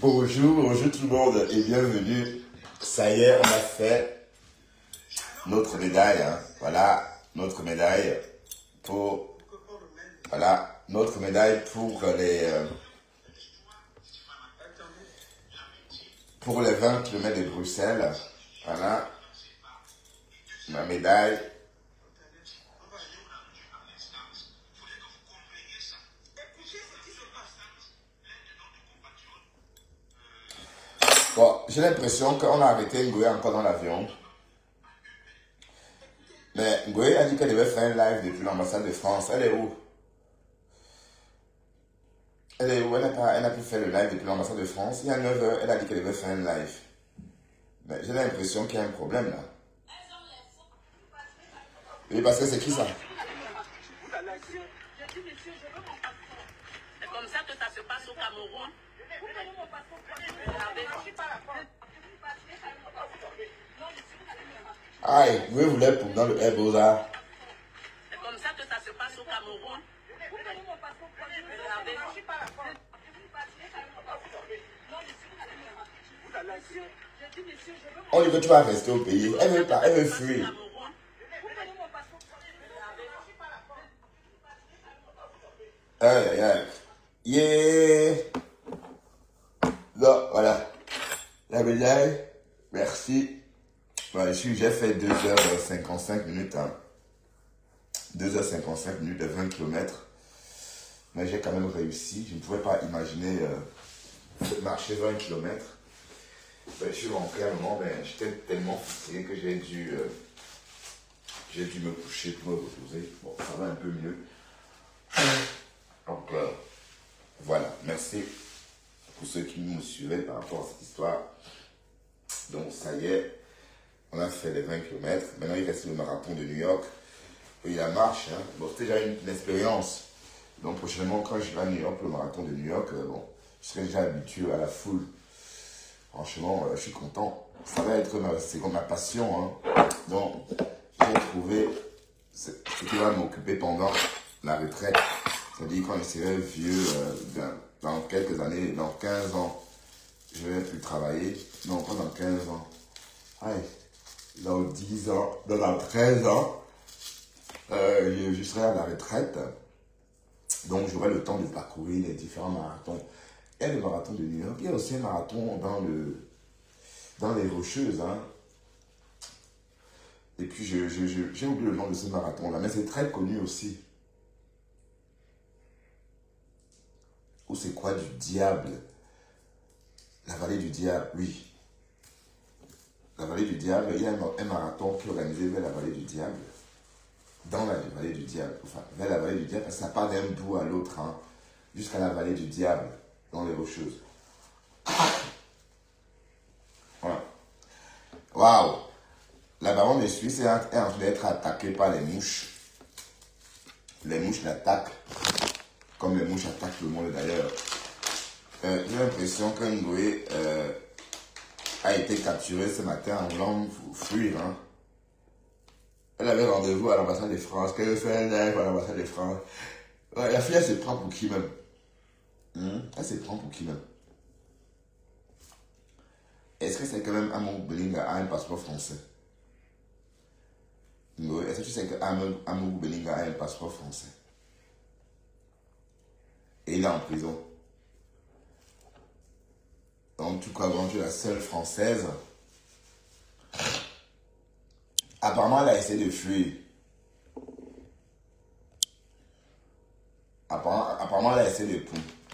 Bonjour, bonjour tout le monde et bienvenue. Ça y est, on a fait notre médaille. Hein. Voilà, notre médaille pour... Voilà, notre médaille pour les 20 km de Bruxelles. Voilà, ma médaille. Bon, j'ai l'impression qu'on a arrêté Ngoé encore dans l'avion. Mais Ngoé a dit qu'elle devait faire un live depuis l'ambassade de France. Elle est où? Elle est où? Elle n'a pu faire le live depuis l'ambassade de France. Il y a 9 heures, elle a dit qu'elle devait faire un live. Mais j'ai l'impression qu'il y a un problème là. Oui, parce que c'est qui ça? C'est comme ça que ça se passe au Cameroun. Aïe, Ngoé voulait pour dans le Ebola. C'est comme ça que ça se passe au Cameroun. On dit que tu vas rester au pays. Elle veut pas, elle veut fuir. Aïe, aïe, aïe. Yeah. Non, voilà. La médaille. Merci. Voilà, j'ai fait 2h55 minutes. Hein. 2h55 minutes de 20 km. Mais j'ai quand même réussi. Je ne pouvais pas imaginer marcher 20 km. Ben, je suis rentré à un moment, ben, j'étais tellement fatigué que j'ai dû me coucher pour me reposer. Bon, ça va un peu mieux. Donc, voilà. Merci pour ceux qui me suivaient par rapport à cette histoire. Donc, ça y est, on a fait les 20 km. Maintenant, il reste le marathon de New York. Et la marche, hein. Bon, c'était déjà une expérience. Donc, prochainement, quand je vais à New York, le marathon de New York, bon, je serai déjà habitué à la foule. Franchement, je suis content. Ça va être c'est comme ma passion. Hein. Donc, j'ai trouvé ce qui va m'occuper pendant la retraite. C'est-à-dire quand je serai vieux, dans quelques années, dans 15 ans, je ne vais plus travailler. Non, pas dans 15 ans. Aïe, dans 10 ans, dans 13 ans, je serai à la retraite. Donc, j'aurai le temps de parcourir les différents marathons. Il y a le marathon de New York, il y a aussi un marathon dans les Rocheuses. Hein. Et puis, j'ai oublié le nom de ce marathon-là, mais c'est très connu aussi. Ou c'est quoi du diable? La vallée du diable, oui. La vallée du diable, il y a un marathon qui est organisé vers la vallée du diable. Dans la vallée du diable, enfin, vers la vallée du diable, parce que ça part d'un bout à l'autre, hein, jusqu'à la vallée du diable, dans les Rocheuses. Voilà. Waouh! La baronne de Suisse est en train d'être attaquée par les mouches. Les mouches l'attaquent, comme les mouches attaquent tout le monde d'ailleurs. J'ai l'impression que Ngoé a été capturée ce matin en voulant fuir. Hein. Elle avait rendez-vous à l'ambassade de France, qu'elle fait un live à l'ambassade de France. Ouais, la fille, elle se prend pour qui même? Elle se prend pour qui même? Est-ce que c'est quand même Amour Belinga a un passeport français? Est-ce que tu sais que Amour Belinga a un passeport français? Et il est en prison. Donc tu crois vraiment que tu es la seule française? Apparemment, elle a essayé de fuir. Apparemment, elle a essayé de...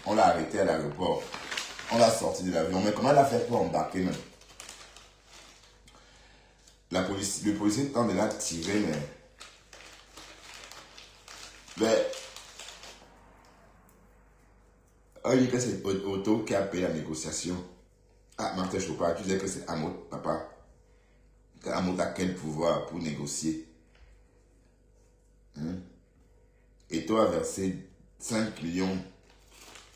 On l'a arrêtée à l'aéroport. On l'a sortie de l'avion. Mais comment elle a fait pour embarquer même? Le policier tente de la tirer, mais on dit que c'est Otto qui a payé la négociation. Ah, Martin Chopard, tu disais que c'est Amot, papa. Amot a quel pouvoir pour négocier? Et toi, a versé 5 millions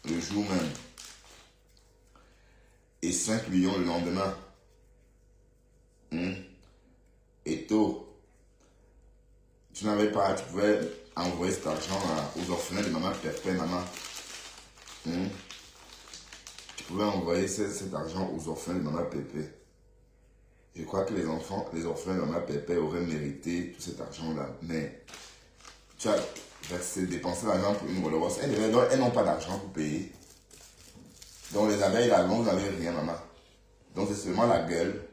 le jour même. Et 5 millions le lendemain. Et toi, tu n'avais pas, tu pouvais envoyer cet argent aux orphelins de maman, pépé, maman. je pouvais envoyer cet argent aux orphelins de Maman Pépé. Je crois que les orphelins de Maman Pépé auraient mérité tout cet argent-là. Mais tu as dépensé l'argent pour une Rolls Royce. Elles n'ont pas d'argent pour payer. Donc les abeilles là, vous n'avez rien, maman. Donc c'est seulement la gueule.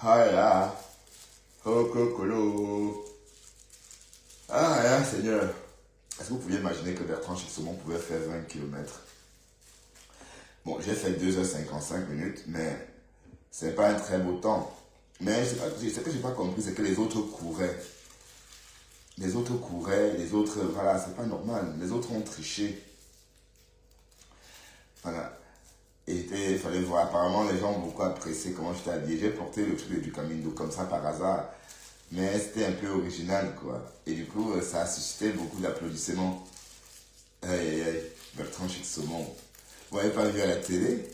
Ah là. Oh cocolo. Ah là, Seigneur. Est-ce que vous pouviez imaginer que Bertrand Chixomon pouvait faire 20 km? Bon, j'ai fait 2h55 minutes, mais c'est pas un très beau temps. Mais ce que j'ai pas compris, c'est que les autres couraient. Les autres couraient, les autres, voilà, c'est pas normal. Les autres ont triché. Voilà. Et il fallait voir, apparemment les gens ont beaucoup apprécié comment je t'ai habillé. J'ai porté le truc du Camino comme ça par hasard. Mais c'était un peu original, quoi. Et du coup, ça a suscité beaucoup d'applaudissements. Aïe, aïe, aïe. Bertrand Chixomon. Vous n'avez pas vu à la télé?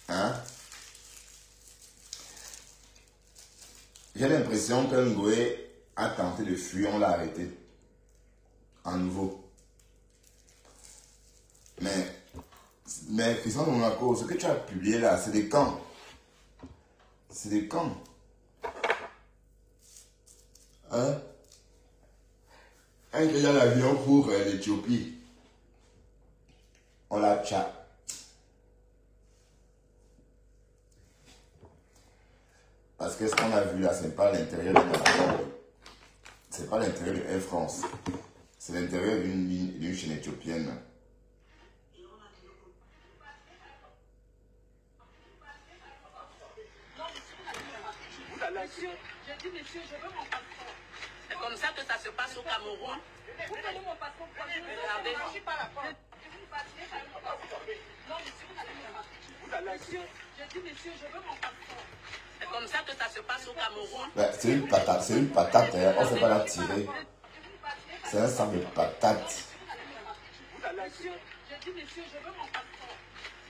Hein? J'ai l'impression que Ngoé a tenté de fuir, on l'a arrêté. À nouveau. Mais Christian Monaco, ce que tu as publié là, c'est des camps. C'est des camps. Hein? Un qui est dans l'avion pour l'Éthiopie. On l'a tcha. Parce que ce qu'on a vu là, c'est pas l'intérieur d'un avion. C'est pas l'intérieur de Air France. C'est l'intérieur d'une chaîne éthiopienne. Monsieur, j'ai dit monsieur, je veux mon passeport. C'est comme ça que ça se passe au Cameroun. Vous donnez mon passeport. Regardez. Je ne suis pas la porte. Je vous passe mon passeport. Non, monsieur, vous allez me passer. Monsieur, j'ai dit monsieur, je veux mon passeport. C'est comme ça que ça se passe au Cameroun. Ouais, c'est une patate, hein. On ne sait pas la tirer. C'est un sac de patate. Monsieur, j'ai dit monsieur, je veux mon passeport.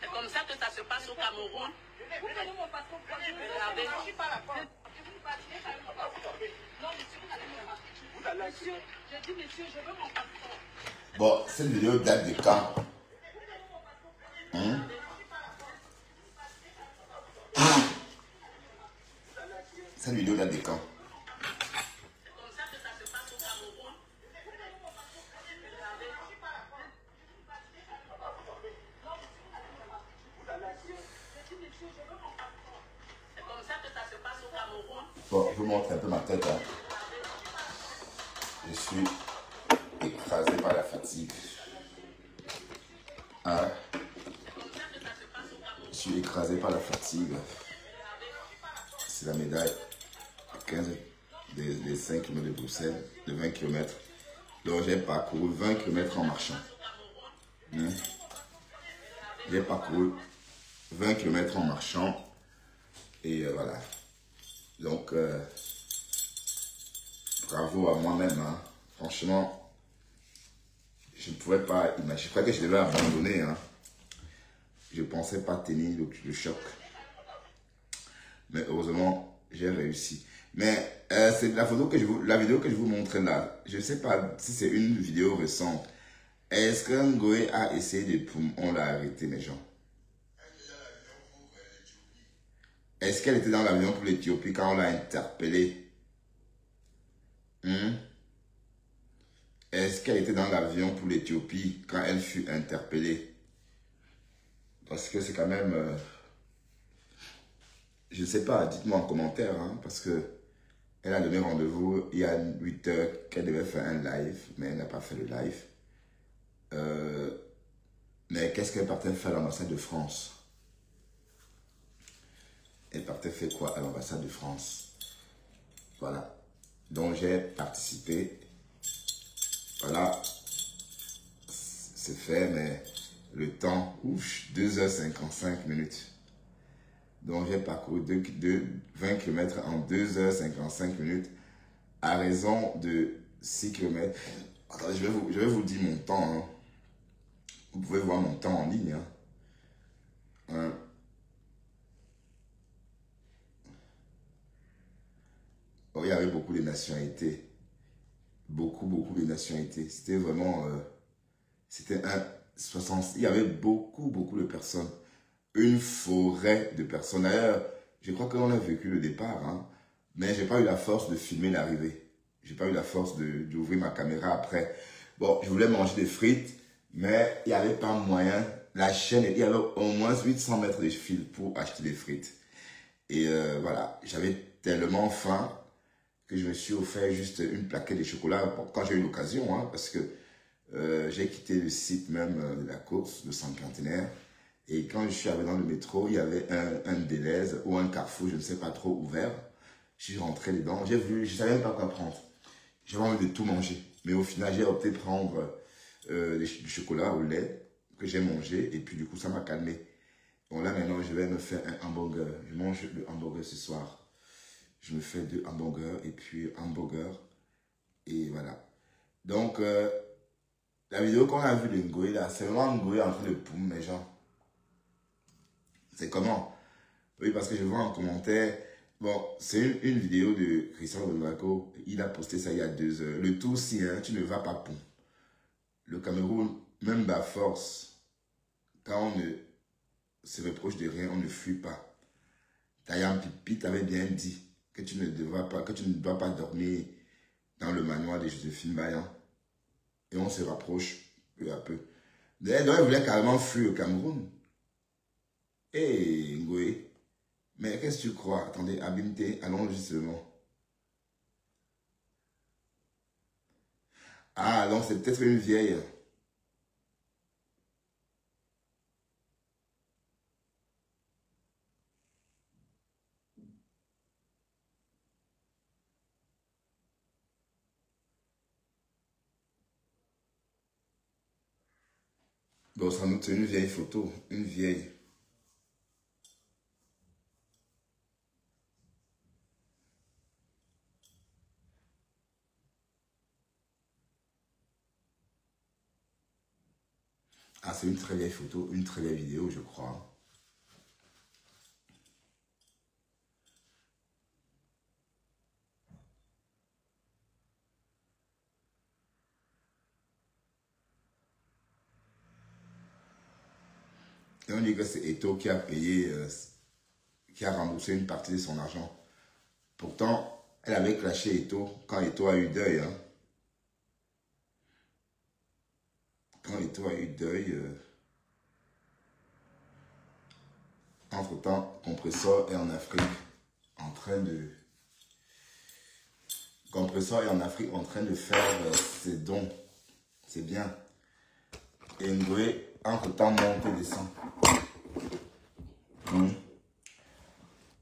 C'est comme ça que ça se passe au Cameroun. Vous donnez mon passeport. Regardez. Je ne suis pas la porte. Non, monsieur, vous allez me passer. Monsieur, j'ai dit monsieur, je veux mon passeport. Bon, cette vidéo date de quand? Cette vidéo date de quand? C'est comme ça que ça se passe au Cameroun. C'est comme ça que ça se passe au Cameroun. Bon, je vous montre un peu ma tête. Hein. Je suis écrasé par la fatigue. Hein? Je suis écrasé par la fatigue. C'est la médaille 15 des 5 km de Bruxelles, de 20 km. Donc j'ai parcouru 20 km en marchant. Hein? J'ai parcouru 20 km en marchant. Et voilà. Donc, bravo à moi-même. Hein. Franchement, je ne pouvais pas imaginer. Je croyais que je devais abandonner. Hein. Je ne pensais pas tenir le choc. Mais heureusement, j'ai réussi. Mais c'est la vidéo que je vous montre là. Je ne sais pas si c'est une vidéo récente. Est-ce que Ngoé a essayé de... On l'a arrêté, mes gens. Est-ce qu'elle était dans l'avion pour l'Éthiopie quand on l'a interpellée? Est-ce qu'elle était dans l'avion pour l'Éthiopie quand elle fut interpellée? Parce que c'est quand même... je ne sais pas, dites-moi en commentaire, hein, parce que elle a donné rendez-vous il y a 8 heures qu'elle devait faire un live, mais elle n'a pas fait le live. Mais qu'est-ce qu'elle partait faire à l'ambassade de France? Elle partait faire quoi à l'ambassade de France? Voilà. Donc j'ai participé. Voilà. C'est fait, mais le temps, ouf, 2h55 minutes. Donc j'ai parcouru 20 km en 2h55 minutes à raison de 6 km. Attendez, je vais vous dire mon temps. Hein. Vous pouvez voir mon temps en ligne. Hein. Oh, il y avait beaucoup de nationalités. Beaucoup de nationalités. C'était vraiment... c'était il y avait beaucoup de personnes. Une forêt de personnes. D'ailleurs, je crois qu'on a vécu le départ, hein, mais j'ai pas eu la force de filmer l'arrivée. J'ai pas eu la force d'ouvrir ma caméra après. Bon, je voulais manger des frites, mais il n'y avait pas moyen. La chaîne, il y avait au moins 800 mètres de fil pour acheter des frites. Et voilà, j'avais tellement faim que je me suis offert juste une plaquette de chocolat quand j'ai eu l'occasion, hein, parce que j'ai quitté le site même de la course, le cinquantenaire. Et quand je suis arrivé dans le métro, il y avait un Deleuze ou un Carrefour, je ne sais pas trop, ouvert. Je suis rentré dedans, j'ai vu, je ne savais même pas quoi prendre. J'avais envie de tout manger. Mais au final, j'ai opté de prendre du chocolat au lait que j'ai mangé. Et puis du coup, ça m'a calmé. Bon, là maintenant, je vais me faire un hamburger. Je mange le hamburger ce soir. Je me fais 2 hamburgers et puis hamburger. Et voilà. Donc, la vidéo qu'on a vue de Ngoé là, c'est vraiment Ngoé en train de poum, mes gens. C'est comment? Oui, parce que je vois en commentaire. Bon, c'est une vidéo de Christian Ronaldo. Il a posté ça il y a 2 heures. Le tout, si hein, tu ne vas pas poum. Le Cameroun, même à force, quand on ne se reproche de rien, on ne fuit pas. Tayam Pipi t'avait bien dit que tu ne dois pas dormir dans le manoir de Joséphine Bayan. Et on se rapproche peu à peu. D'ailleurs, il voulait carrément fuir le Cameroun. Eh, Ngoé, mais qu'est-ce que tu crois? Attendez, Abimté, allons justement. Ah, donc c'est peut-être une vieille. Bon, sans doute c'est une vieille photo, une vieille. Ah, c'est une très vieille photo, une très vieille vidéo, je crois. Et on dit que c'est Eto qui a payé, qui a remboursé une partie de son argent. Pourtant, elle avait clashé Eto quand Eto a eu deuil. Hein. Quand Eto a eu deuil, entre-temps, Compressor est en Afrique en train de... Compressor est en Afrique en train de faire ses dons. C'est bien. Et Ngoé, entre-temps, monte et descend.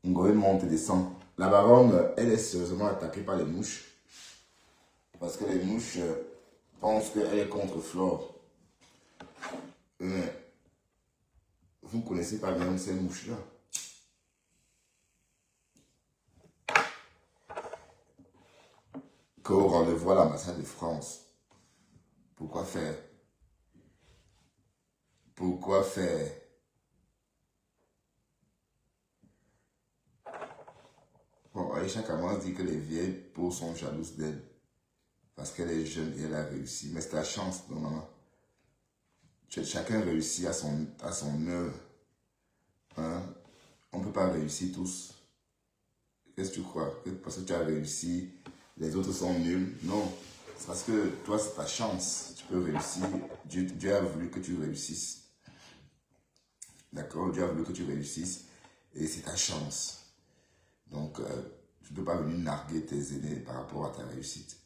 Ngoé monte et descend. La baronne, elle est sérieusement attaquée par les mouches. Parce que les mouches pensent qu'elle est contre Flore. Mais vous ne connaissez pas bien ces mouches-là. Qu'au rendez-vous à l'ambassade de France. Pourquoi faire? Pourquoi faire? Bon, Aïcha Kamara dit que les vieilles peaux sont jalouses d'elle. Parce qu'elle est jeune et elle a réussi. Mais c'est la chance, non, maman. Chacun réussit à son œuvre. Hein? On ne peut pas réussir tous. Qu'est-ce que tu crois? Que parce que tu as réussi, les autres sont nuls? Non. C'est parce que toi, c'est ta chance. Tu peux réussir. Dieu a voulu que tu réussisses. D'accord? Dieu a voulu que tu réussisses. Et c'est ta chance. Donc, tu ne peux pas venir narguer tes aînés par rapport à ta réussite.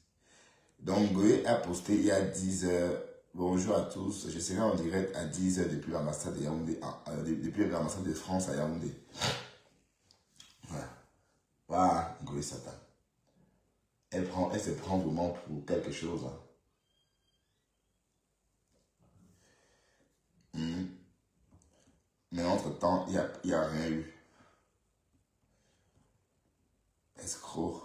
Donc, Ngoé a posté il y a 10 heures. Bonjour à tous. Je serai en direct à 10 heures depuis l'ambassade de Yaoundé, depuis l'ambassade de France à Yaoundé. Voilà. Voilà, Ngoé Satan. Elle se prend vraiment pour quelque chose. Hein. Mais entre-temps, il n'y a rien eu. Escroc.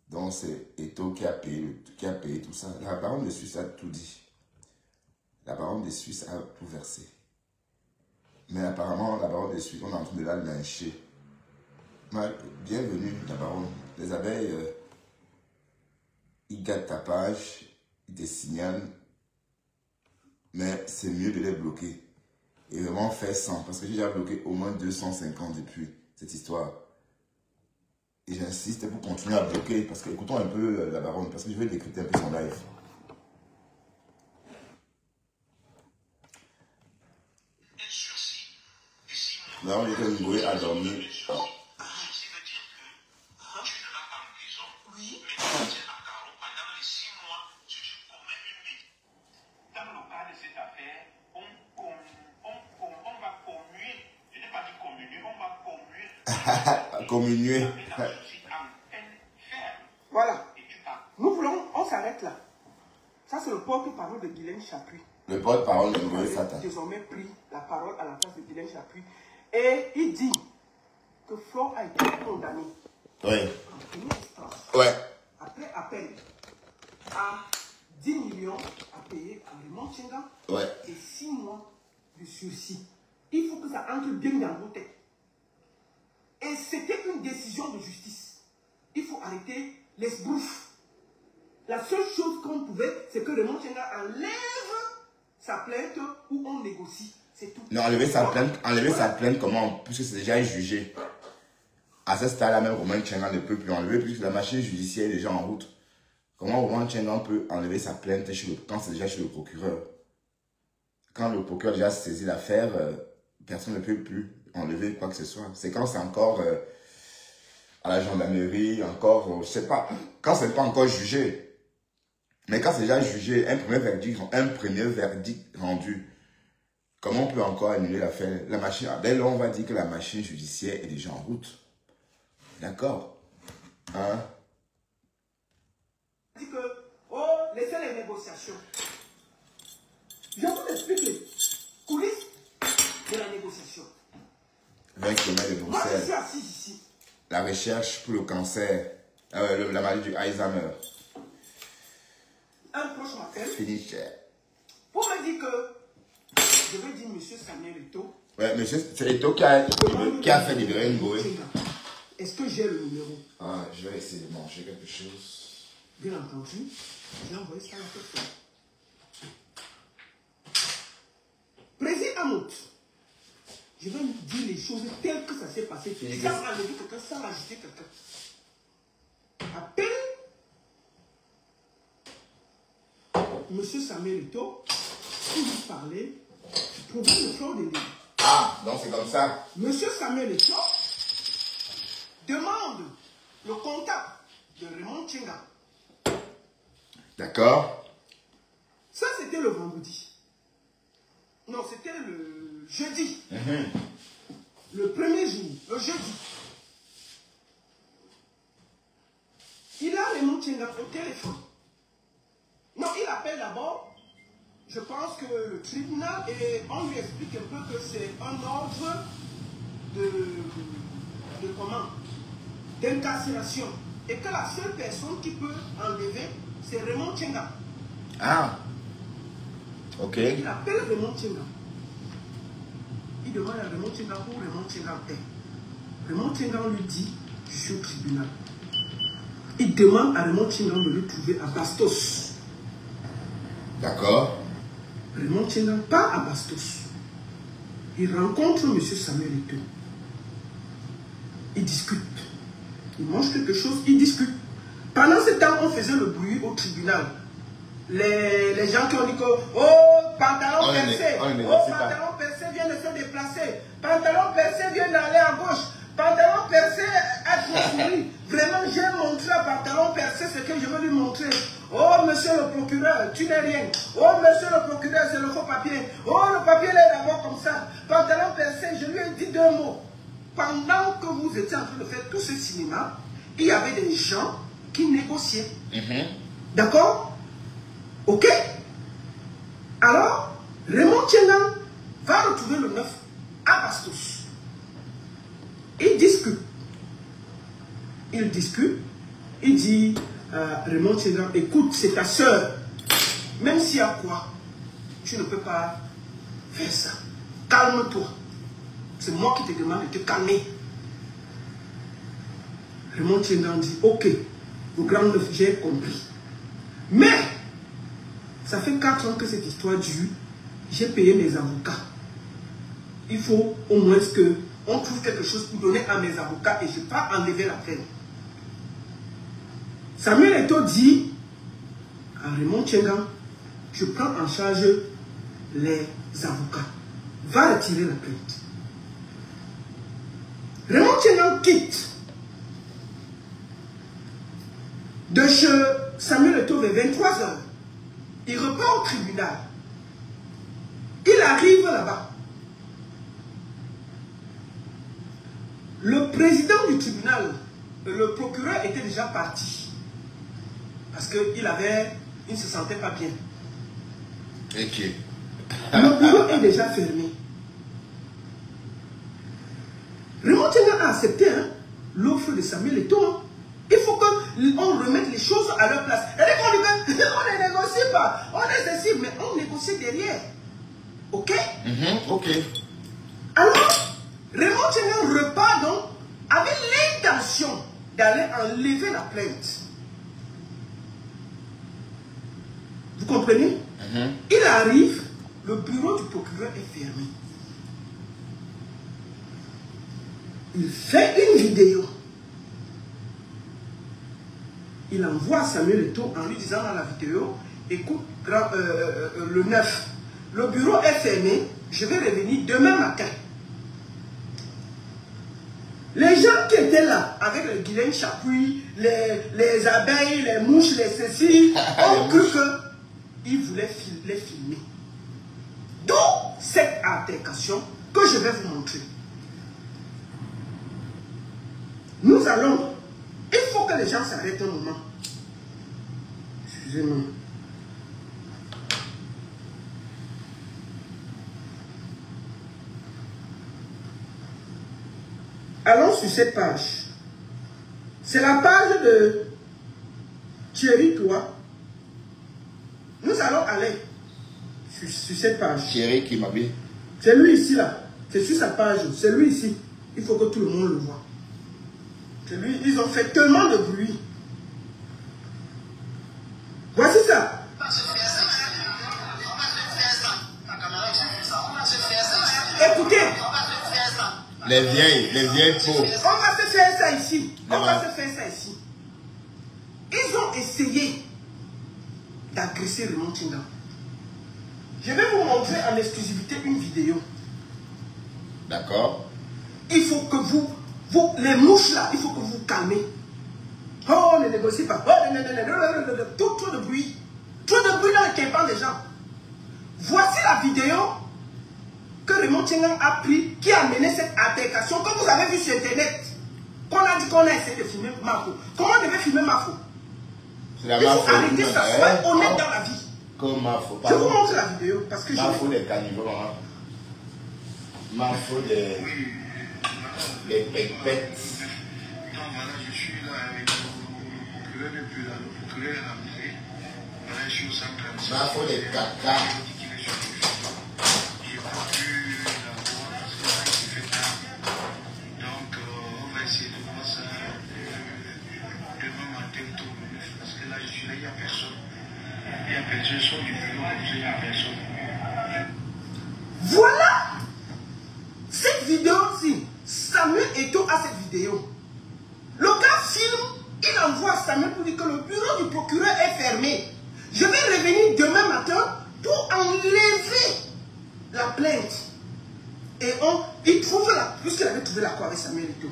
Donc c'est Eto qui a payé tout ça. La baronne de Suisse a tout dit. La baronne de Suisse a tout versé. Mais apparemment, la baronne de Suisse, on est en train de la lyncher. Bienvenue, la baronne. Les abeilles, ils gâtent ta page, ils te signalent, mais c'est mieux de les bloquer. Et vraiment faire 100, parce que j'ai déjà bloqué au moins 250 depuis cette histoire. Et j'insiste pour continuer à bloquer, parce que écoutons un peu la baronne, parce que je vais décrypter un peu son live. Non, il était Ngoé à dormir. Oh. Communier. Voilà. Nous voulons, on s'arrête là. Ça, c'est le porte-parole de Guylaine Chappuis. Le porte-parole de Ngoé Fata. Il a désormais pris la parole à la place de Guylaine Chappuis. Et il dit que Flo a été condamné. Oui. En première instance. Ouais. Après appel à 10 millions à payer à Raymond Tchenga. Ouais. Et 6 mois de sursis. Il faut que ça entre bien dans vos têtes. Et c'était une décision de justice. Il faut arrêter les bouffes. La seule chose qu'on pouvait, c'est que Raymond Tchenga enlève sa plainte ou on négocie. C'est tout. Non, enlever sa plainte, comment? Puisque c'est déjà jugé. À ce stade-là, même Romain Tchenga ne peut plus enlever, puisque la machine judiciaire est déjà en route. Comment Romain Tchenga peut enlever sa plainte quand c'est déjà chez le procureur? Quand le procureur a déjà saisi l'affaire, personne ne peut plus enlever quoi que ce soit. C'est quand c'est encore à la gendarmerie, encore, je sais pas, quand c'est pas encore jugé. Mais quand c'est déjà jugé, un premier verdict rendu, comment on peut encore annuler l'affaire? La machine, dès lors, on va dire que la machine judiciaire est déjà en route. D'accord? Hein? On dit que, oh, laissez les négociations. Je vous explique les coulisses de la négociation. 20 km de Moi, je Bruxelles. suis assis ici. La recherche pour le cancer, la maladie du Alzheimer. Un proche m'appelle Finisher. pour me dire que je vais dire monsieur Samuel Eto'o. Ouais, monsieur, c'est Eto'o qui a fait libérer Ngoé. Est-ce que j'ai le numéro? Ah, je vais essayer de manger quelque chose. Bien entendu, j'ai envoyé ça à la personne. Président Amout, je vais vous dire les choses telles que ça s'est passé. Sans enlever quelqu'un, sans ajouter quelqu'un. Appelle monsieur Samuel Eto'o pour lui parler du problème de Fleur de Lille. Ah, donc c'est comme ça. Monsieur Samuel Eto'o demande le contact de Raymond Tchenga. D'accord. Ça, c'était le vendredi. Non, c'était le jeudi. Le premier jour, le jeudi. Il a Raymond Tchenga au téléphone. Non, il appelle d'abord. Je pense que le tribunal, et on lui explique un peu que c'est un ordre de comment? D'incarcération. Et que la seule personne qui peut enlever, c'est Raymond Tchenga. Ah. Ok. Il appelle Raymond Tchenga. Il demande à Raymond Tchenga où Raymond Tchenga est. Raymond Tchenga lui dit, je suis au tribunal. Il demande à Raymond Tchenga de le trouver à Bastos. D'accord. Raymond Tchenga part à Bastos. Il rencontre M. Samuel Eto'o. Ils discutent. Ils mangent quelque chose, ils discutent. Pendant ce temps, on faisait le bruit au tribunal. Les gens qui ont dit que, oh, pantalon percé, pantalon percé vient de se déplacer, pantalon percé vient d'aller à gauche, pantalon percé a transféré. Vraiment, j'ai montré à pantalon percé ce que je veux lui montrer. Oh, monsieur le procureur, tu n'es rien. Oh, monsieur le procureur, c'est le faux papier. Oh, le papier est d'abord comme ça. Pantalon percé, je lui ai dit 2 mots. Pendant que vous étiez en train de faire tout ce cinéma, il y avait des gens qui négociaient. D'accord? Ok? Alors, Raymond Tchenga va retrouver le 9 à Bastos. Il discute. Il dit Raymond Tchenga, écoute, c'est ta soeur. Même s'il y a quoi, tu ne peux pas faire ça. Calme-toi. C'est moi qui te demande de te calmer. Raymond Tchenga dit, ok, le grand neuf, j'ai compris. Mais, ça fait 4 ans que cette histoire dure. J'ai payé mes avocats. Il faut au moins qu'on trouve quelque chose pour donner à mes avocats et je ne vais pas enlever la peine. Samuel Eto'o dit à Raymond Tchengan, je prends en charge les avocats. Va retirer la plainte. Raymond Tchengan quitte de chez Samuel Eto'o vers 23 h. Il repart au tribunal. Il arrive là-bas. Le président du tribunal, le procureur était déjà parti. Parce qu'il ne se sentait pas bien. Ok. Le bureau est déjà fermé. Raymond Tchengan a accepté l'offre de Samuel Eto'o. Il faut qu'on remette les choses à leur place. On ne négocie pas. On est ceci, mais on négocie derrière. Ok? Ok. Alors, Raymond Tchengan repart donc avec l'intention d'aller enlever la plainte. Vous comprenez? Il arrive, le bureau du procureur est fermé. Il fait une vidéo. Il envoie Samuel Eto'o en lui disant dans la vidéo, écoute, le 9, le bureau est fermé, je vais revenir demain matin. Les gens qui étaient là, avec le Guylaine Chapuis, les abeilles, les mouches, les ceci, ont cru qu'ils voulaient les filmer. D'où cette altercation que je vais vous montrer. Nous allons, il faut que les gens s'arrêtent un moment. Excusez-moi. Allons sur cette page. C'est la page de Thierry Toi. Nous allons aller sur cette page. Thierry qui m'habille. C'est lui ici là. C'est sur sa page. C'est lui ici. Il faut que tout le monde le voit. C'est lui. Ils ont fait tellement de bruit. Voici ça. Écoutez. Les vieilles peaux. On va se faire ça ici. On va se faire ça ici. Ils ont essayé d'agresser Raymond Tchengan. Je vais vous montrer en exclusivité une vidéo. D'accord. Il faut que vous, les mouches là, il faut que vous calmez. Oh, ne négocie pas. Oh, trop de bruit. Trop de bruit dans le tympan des gens. Voici la vidéo que Raymond Tchengan a pris, qui a mené cette altercation, comme vous avez vu sur Internet. Qu'on a dit qu'on a essayé de filmer Mafo. Comment on devait filmer Mafo? Il faut arrêter ça, soyez honnête dans la vie. Comme Mafo. Je vous montre la vidéo parce que Mafo des carnivores. Mafo des pètes. Voilà, je suis là avec le procureur n'est plus là. Le procureur est arrivé. Voilà, je suis au centre de Mafo des caca. J'ai pas pu la voir parce que là, il fait tard. Donc, on va essayer de voir ça demain matin tôt le 9. Parce que là, je suis là, il n'y a personne. Il n'y a personne, je sors du bureau comme ça, il n'y a personne. Voilà cette vidéo-ci. Samuel Eto'o a cette vidéo. Le gars filme, il envoie à Samuel pour dire que le bureau du procureur est fermé. Je vais revenir demain matin pour enlever la plainte. Et il trouve la, puisqu'il avait trouvé l'accord avec Samuel Eto'o.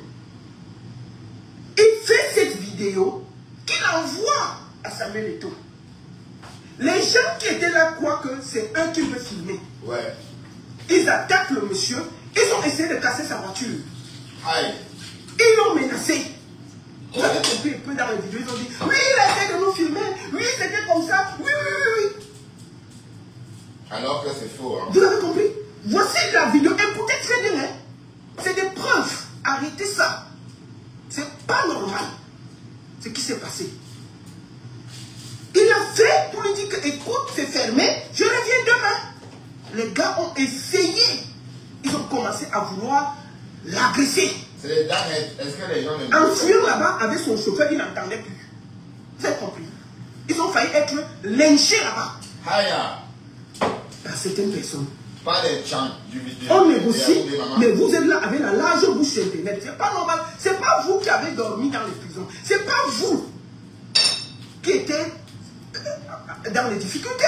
Il fait cette vidéo qu'il envoie à Samuel Eto'o. Les gens qui étaient là croient que c'est eux qui veut filmer. Ouais. Ils attaquent le monsieur. Ils ont essayé de casser sa voiture. Aïe. Ils l'ont menacé. Vous avez compris un peu dans la vidéo. Ils ont dit, oui, il a essayé de nous filmer. Oui, c'était comme ça. Oui, oui, oui, oui. Alors que c'est faux. Hein. Vous avez compris? Voici la vidéo. Écoutez très bien. Hein? C'est des preuves. Arrêtez ça. C'est pas normal. Ce qui s'est passé. Il a fait pour lui dire que, écoute, c'est fermé. Je reviens demain. Les gars ont essayé. Ils ont commencé à vouloir l'agresser. C'est les dames. Est-ce que les gens ne... En fuyant là-bas avec son chauffeur, il n'entendait plus. Vous avez compris? Ils ont failli être lynchés là-bas. Haya. Par certaines personnes. Pas des chants du vidéo. On négocie, mais vous êtes là avec la large bouche sur Internet. C'est pas normal. C'est pas vous qui avez dormi dans les prisons. C'est pas vous qui étiez dans les difficultés.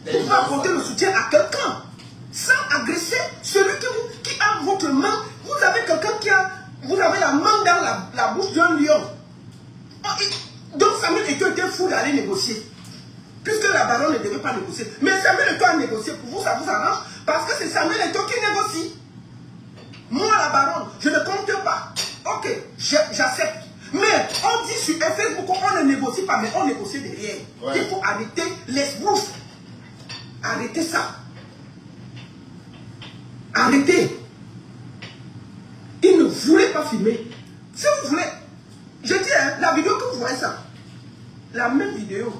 Vous pouvez apporter le soutien à quelqu'un sans agresser celui qui a votre main. Vous avez quelqu'un qui a... Vous avez la main dans la bouche d'un lion. Donc Samuel Eto'o était fou d'aller négocier. Puisque la baronne ne devait pas négocier. Mais Samuel Eto'o a négocié. Pour vous, ça vous arrange. Parce que c'est Samuel Eto'o qui négocie. Moi, la baronne, je ne compte pas. Ok, j'accepte. Mais on dit sur Facebook qu'on ne négocie pas, mais on négocie derrière. Ouais. Il faut arrêter l'esbrouf. Arrêtez ça. Arrêtez. Il ne voulait pas filmer. Si vous voulez, je dis, hein, la vidéo que vous voyez ça, la même vidéo,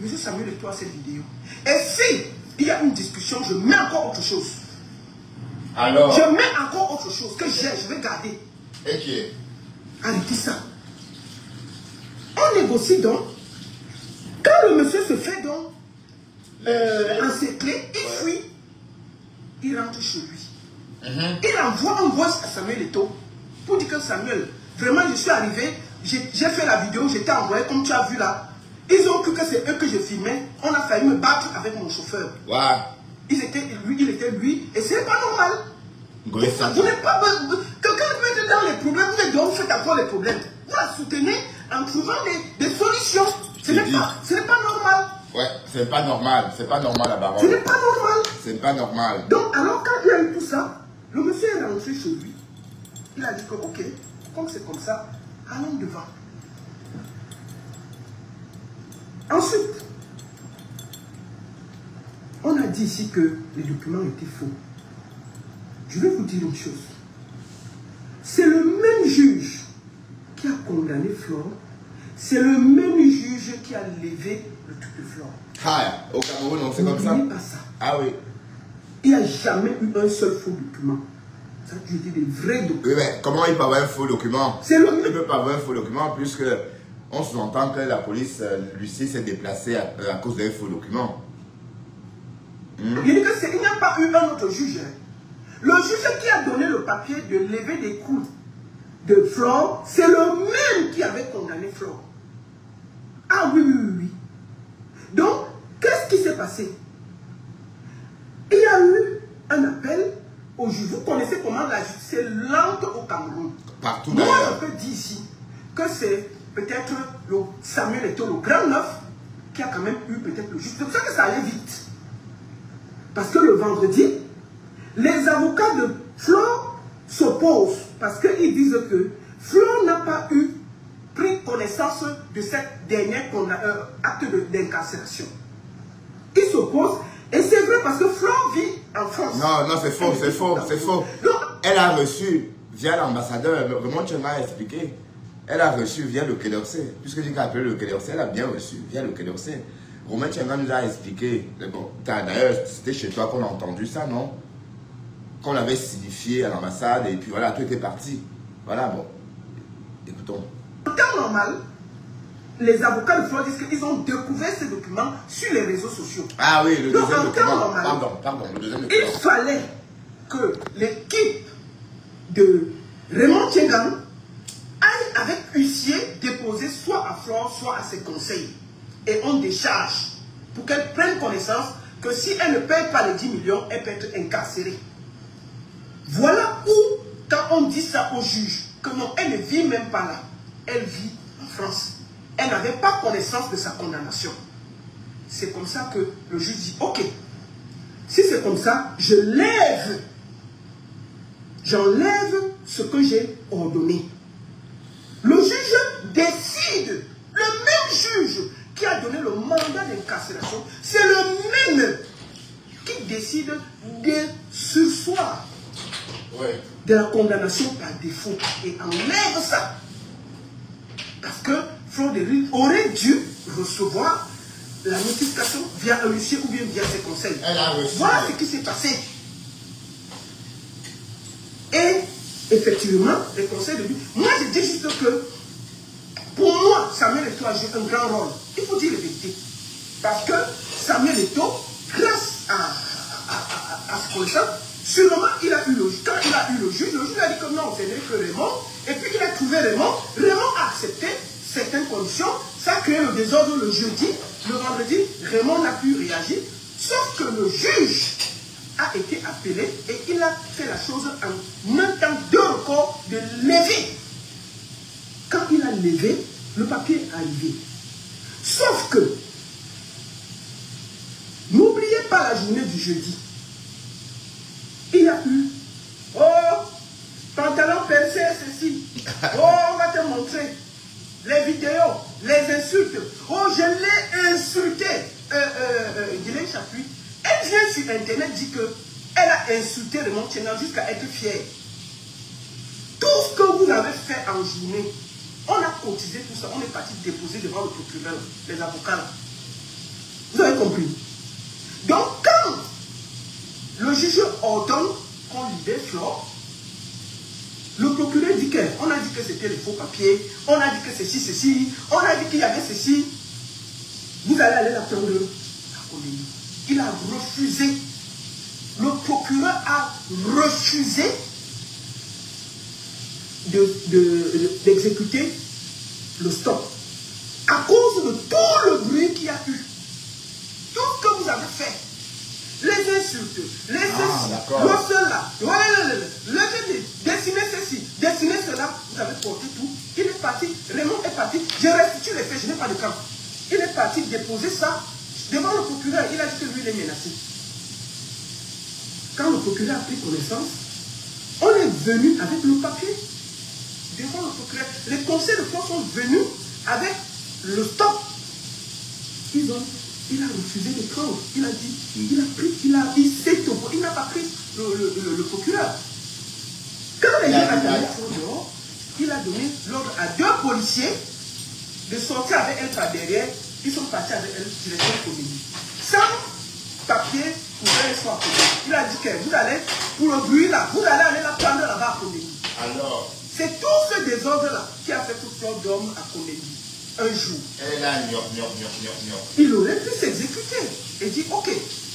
M. Samuel Eto'o a cette vidéo. Et si il y a une discussion, je mets encore autre chose. Alors, je mets encore autre chose que je vais garder. Et qui est? Arrêtez ça. On négocie donc. Quand le monsieur se fait donc encercler, il fuit. Il rentre chez lui. Il envoie un voice à Samuel Eto'o pour dire que Samuel, vraiment je suis arrivé, j'ai fait la vidéo, j'étais envoyé comme tu as vu là. Ils ont cru que c'est eux que je filmais. On a failli me battre avec mon chauffeur. Wow. Il était lui, et ce n'est pas normal. Vous n'êtes pas... Quelqu'un peut être dans les problèmes, vous faites encore les problèmes. Vous la soutenez en trouvant des solutions. Ce n'est pas normal. Ouais, c'est pas normal. C'est pas normal la baronne. Ce n'est pas normal. C'est pas normal. Donc, alors, quand il y a eu tout ça, le monsieur est rentré chez lui. Il a dit que, ok, comme c'est comme ça, allons devant. Ensuite, on a dit ici que les documents étaient faux. Je vais vous dire une chose. C'est le même juge qui a condamné Flore. C'est le même juge qui a levé le truc de Flore. Ah, au Cameroun, on fait comme ça. N'oubliez pas ça. Ah oui. Il n'y a jamais eu un seul faux document. Ça a été des vrais documents. Oui, mais comment il peut avoir un faux document? C'est le même. Il ne peut pas avoir un faux document puisque on sous-entend que la police, Lucie, s'est déplacée à cause d'un faux document. Il dit qu'il n'y a pas eu un autre juge. Le juge qui a donné le papier de lever des coups de Flore, c'est le même qui avait condamné Flore. Ah oui, oui, oui, oui. Donc, qu'est-ce qui s'est passé? Il y a eu un appel au juge. Vous connaissez comment la justice est lente au Cameroun. Partout moi, d'ailleurs. je peux dire ici que c'est peut-être le Samuel Eto'o, le grand neuf, qui a quand même eu peut-être le juge. C'est pour ça que ça allait vite. Parce que le vendredi, les avocats de Flore s'opposent parce qu'ils disent que Flore n'a pas pris connaissance de cette dernière acte d'incarcération. Ils s'opposent et c'est vrai parce que Flore vit en France. Non, non, c'est faux, c'est faux, c'est faux. Elle a reçu via l'ambassadeur, Raymond Tchenga a expliqué, elle a reçu via le Quai d'Orsay, puisque j'ai appelé le Quai d'Orsay, elle a bien reçu via le Quai d'Orsay. Romain Tchenga nous a expliqué, bon, d'ailleurs c'était chez toi qu'on a entendu ça, non? Qu'on l'avait signifié à l'ambassade et puis voilà, tout était parti. Voilà, bon, écoutons. En temps normal, les avocats de Flore disent qu'ils ont découvert ces documents sur les réseaux sociaux. Ah oui, le donc, deuxième document. Normal, pardon, le deuxième document. Il fallait que l'équipe de Raymond Tchenga aille avec huissier déposer soit à Flore, soit à ses conseils. Et on décharge pour qu'elle prenne connaissance que si elle ne paye pas les 10 millions, elle peut être incarcérée. Voilà où, quand on dit ça au juge, que non, elle ne vit même pas là. Elle vit en France. Elle n'avait pas connaissance de sa condamnation. C'est comme ça que le juge dit, ok, si c'est comme ça, j'enlève ce que j'ai ordonné. Le juge décide, le même juge qui a donné le mandat d'incarcération, c'est le même qui décide de surseoir de la condamnation par défaut et enlève ça. Parce que Flore de Lille aurait dû recevoir la notification via un huissier ou bien via ses conseils. Voilà ce qui s'est passé. Et effectivement, les conseils de lui. Moi, je dis juste que pour moi, moi, Samuel Eto'o a joué un grand rôle. Il faut dire la vérité. Parce que Samuel Eto'o, grâce à ce connaissance, sûrement il a eu le juge. Quand il a eu le juge a dit que non, ce n'est que Raymond. Et puis il a trouvé Raymond. Raymond a accepté certaines conditions. Ça a créé le désordre le jeudi. Le vendredi, Raymond n'a pu réagir. Sauf que le juge a été appelé et il a fait la chose en un temps de record de lever. Quand il a levé, le papier est arrivé. Sauf que, n'oubliez pas la journée du jeudi. Il y a eu, oh, pantalon percé, ceci. Oh, on va te montrer les vidéos, les insultes. Oh, je l'ai insulté. Guylaine Chapuis, elle vient sur Internet, dit qu'elle a insulté Raymond Tchena jusqu'à être fière. Tout ce que vous avez fait en journée, on a cotisé tout ça, on est parti déposer devant le procureur, les avocats là. Vous avez compris? Donc quand le juge ordonne qu'on libère Flore, le procureur dit qu'on a dit que c'était les faux papiers, on a dit que ceci, on a dit qu'il y avait ceci. Vous allez aller l'attendre à Comélie. Il a refusé. Le procureur a refusé d'exécuter le stop. À cause de tout le bruit qu'il y a eu. Tout ce que vous avez fait. Les insultes, les le cela, dessiner ceci, dessiner cela, vous avez porté tout. Il est parti, Raymond est parti, je restitue les faits, je n'ai pas de camp. Il est parti déposer ça devant le procureur. Il a dit que lui, il est menacé. Quand le procureur a pris connaissance, on est venu avec le papier devant le procureur. Les conseils de force sont venus avec le stop. Il a refusé de prendre. Il a dit, il s'est opposé. Il n'a pas pris le procureur. Quand les gens ont allé dehors, il a donné l'ordre à 2 policiers de sortir avec elle par derrière. Ils sont partis avec elle direction Comélie. Sans papier pour qu'elle soit à Comélie. Il a dit que vous allez, pour le bruit là, vous allez aller la prendre là-bas à Comélie. Alors, c'est tout ce désordre-là qui a fait que Flore dorme à Comélie. Un jour. Elle est là, il aurait pu s'exécuter. Et dit, ok,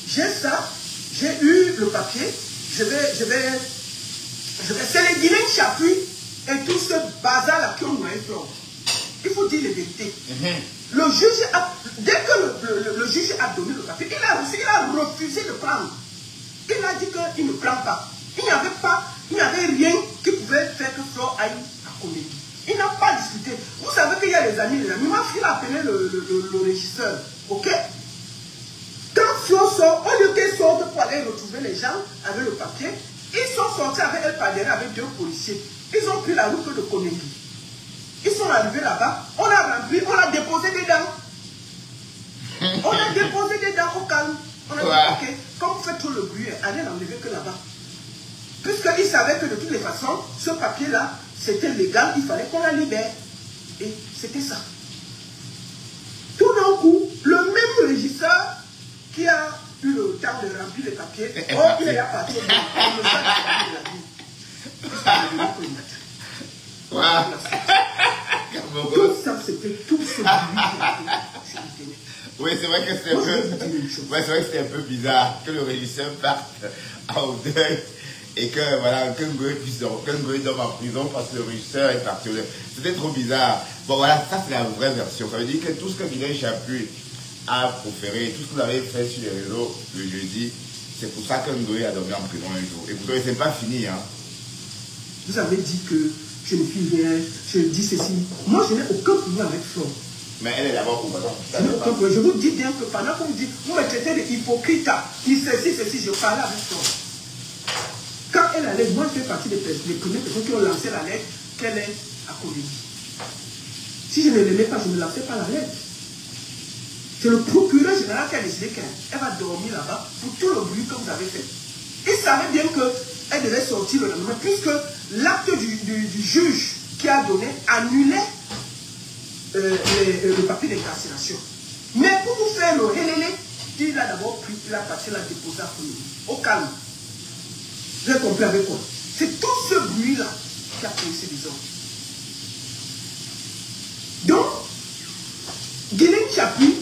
j'ai ça, j'ai eu le papier, je vais, c'est les Guylaine Chapuis et tout ce bazar-là qui ont noyé Flore. Il faut dire les vérités. Le juge a, dès que le juge a donné le papier, il a refusé de prendre. Il a dit qu'il ne prend pas. Il n'y avait rien qui pouvait faire que Flore aille à Comélie. Il n'a pas discuté. Vous savez qu'il y a les amis. Ma fille a appelé le régisseur. Ok? Quand Flore sort, au lieu qu'elle sorte pour aller retrouver les gens avec le papier, ils sont sortis avec elle par derrière avec 2 policiers. Ils ont pris la route de Comélie. Ils sont arrivés là-bas, on a rempli, on a déposé des dents. On a déposé des dents au calme. On a dit, ok, comme vous faites trop le bruit, allez l'enlever que là-bas. Puisqu'ils savaient que de toutes les façons, ce papier-là, c'était légal, il fallait qu'on la libère. Et c'était ça. Tout d'un coup, le même régisseur qui a eu le temps de remplir les papiers, il est parti au tout ça, c'était tout ce bruit. Oui, c'est vrai que c'était un peu bizarre que le régisseur parte au deuil et que voilà, qu'un Ngoé dorme en prison parce que le régisseur est parti au deuil. C'était trop bizarre. Bon voilà, ça c'est la vraie version. Ça veut dire que tout ce que Guylaine Chapuis a proféré, tout ce que vous avez fait sur les réseaux le jeudi, c'est pour ça qu'un Ngoé a dormi en prison un jour. Et vous savez, c'est pas fini, hein. Vous avez dit que je ne suis rien, je dis ceci. Moi, je n'ai aucun problème avec Flore. Mais elle est d'abord pour moi. Je vous dis bien que pendant que vous dites, vous me traitez d'hypocrite, ceci, je parlais avec Flore. Quand elle allait, moi je fais partie des premières personnes qui ont lancé la lettre qu'elle est à Comélie. Si je ne l'aimais pas, je ne lançais pas la lettre. C'est le procureur général qui a décidé qu'elle va dormir là-bas pour tout le bruit que vous avez fait. Il savait bien qu'elle devait sortir le lendemain, puisque l'acte du juge qui a donné annulait le papier d'incarcération. Mais pour vous faire le hélélé, il a d'abord pris, il a parti la déposer à Comélie, au calme. Vous avez compris avec quoi? C'est tout ce bruit-là qui a créé ces désordres. Donc, Guilin Chapuis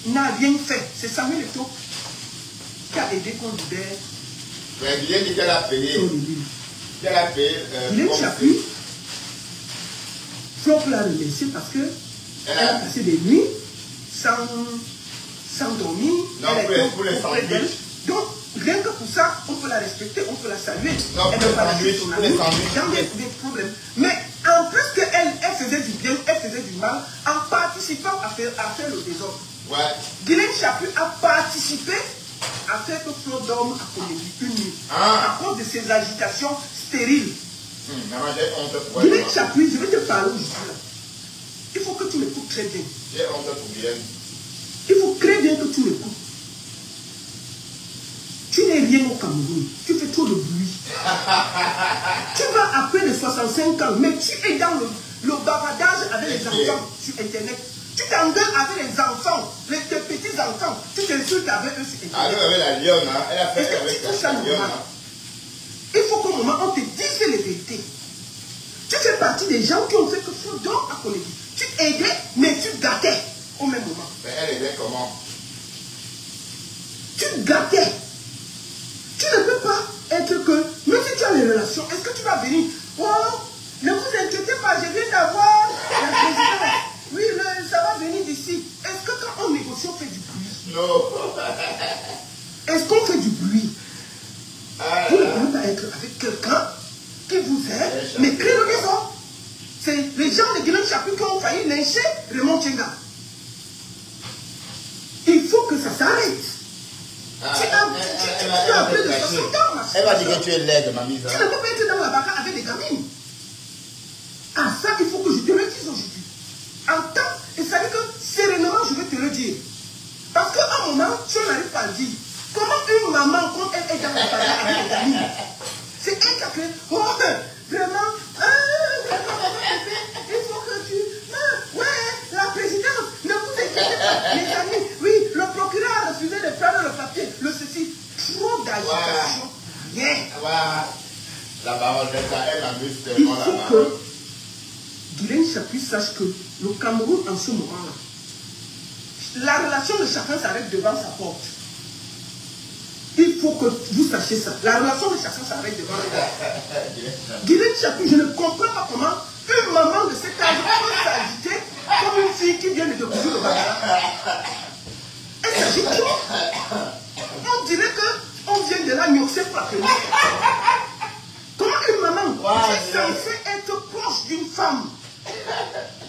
n'a rien fait. C'est Samuel Eto'o qui a aidé qu'on libère. Mais Guilin dit qu'elle a payé. Elle a payé. Guilin Chapuis, il faut la remercier parce qu'elle a passé des nuits sans dormir. Non, pour les sandwichs. Donc, rien que pour ça, on peut la respecter, on peut la saluer. Non, elle pour n'a pas les sandwichs. dans des problèmes. Mais en plus qu'elle faisait du bien, elle faisait du mal, en participant à faire le désordre. Ouais. Guilin Chapuis a participé à faire que Claude dorme à Comédie une nuit. À cause de ses agitations stériles. Guilin Chapuis, je vais te parler aujourd'hui. Il faut que tu m'écoutes très bien. J'ai honte pour Guilin. Il faut très bien que tu m'écoutes. Tu n'es rien au Cameroun. Tu fais trop de bruit. Tu vas après les 65 ans, mais tu es dans le bavardage avec les enfants sur Internet. Tu t'engueules avec les enfants, tes petits-enfants. Tu t'insultes avec eux sur Internet. Ah, avec la lionne, hein. Elle a fait avec la lionne. Il faut qu'au moment on te dise les vérités. Tu fais partie des gens qui ont fait que faut donc à Comédie. Tu aidais, mais tu gâtais au même moment. Mais elle aidait comment? Tu gâtais. Tu ne peux pas être que, même si tu as les relations, est-ce que tu vas venir? Oh, ne vous inquiétez pas, je viens d'avoir la présidente. Oui, ça va venir d'ici. Est-ce que quand on négocie, on fait du bruit? Non. Est-ce qu'on fait du bruit? Vous ne pouvez pas être avec quelqu'un qui vous aide, mais crée le désordre. C'est les gens de Guilin Chapuis qui ont failli lyncher Raymond Tchenga. Il faut que ça s'arrête. Tu as plus de 60 ans, ma elle va dire que tu es laide, ma mise. Tu ne peux pas être dans la bagarre avec des gamines. Ah, ça, il faut que je te le dise aujourd'hui. En temps, et ça veut dire que sérénement, je vais te le dire. Parce qu'à un moment, si on n'arrive pas à le dire, comment une maman, quand elle est dans la bagarre avec des gamines, c'est elle qui a fait, oh, vraiment, il faut que tu... Ouais, la présidente, ne vous inquiétez pas, les amis. Oui, le procureur a refusé de prendre le papier, le ceci. Trop d'agitation. Rien. La baronne, elle amuse Il tellement la faut baronne. que Guilin Chapuis sache que le Cameroun, en ce moment-là, la relation de chacun s'arrête devant sa porte. Il faut que vous sachiez ça. La relation de chacun s'arrête devant sa porte. Guilin Chapuis, je ne comprends pas comment une maman de cet âge peut s'agiter comme une fille qui vient de découvrir le bagage. Elle s'agite trop. On dirait qu'on vient de la gnoxer pour la première fois. Comment une maman est censée être proche d'une femme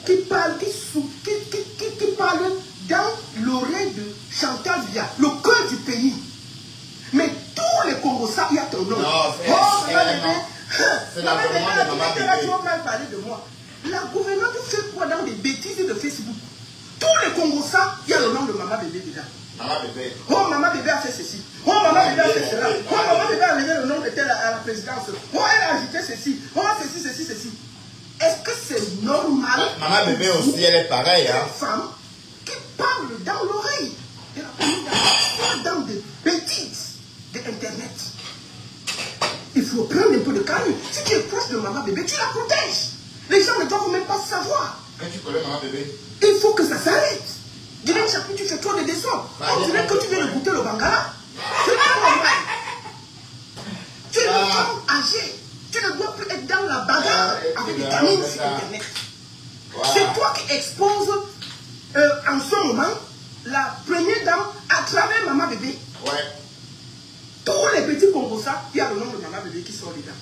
qui parle, qui parle dans l'oreille de Chantal Via, le cœur du pays. Mais tous les Congolais, il y a ton nom. Non, c'est la gouvernement de Maman Bébé. Tu vas mal parler de moi. La gouvernante fait quoi dans des bêtises de Facebook? Tous les Congolais, il y a le nom de Maman Bébé dedans. Maman Bébé. Oh, Maman Bébé a fait ceci. Oh, Maman Bébé a fait cela. Oh, Maman Bébé a levé le nom de tel à la présidence. Oh, elle a agité ceci. Oh, ceci. Est-ce que c'est normal? Maman Bébé aussi, elle est pareille. Hein? Une femme qui parle dans l'oreille de la présidence, dans des bêtises d'Internet. Il faut prendre un peu de calme. Si tu es proche de Maman Bébé, tu la protèges. Les gens ne doivent même pas savoir. Quand tu connais Maman Bébé? Il faut que ça s'arrête. Guilin Chapuis, tu fais trop de désordre. On dirait que tu viens de goûter le bangala. C'est pas normal. Tu es une femme âgée. Tu ne dois plus être dans la bagarre avec des gamines sur Internet. C'est toi qui exposes en ce moment la première dame à travers Maman Bébé. Ouais. Tous les petits Congolais, il y a le nom de Maman Bébé qui sort dedans.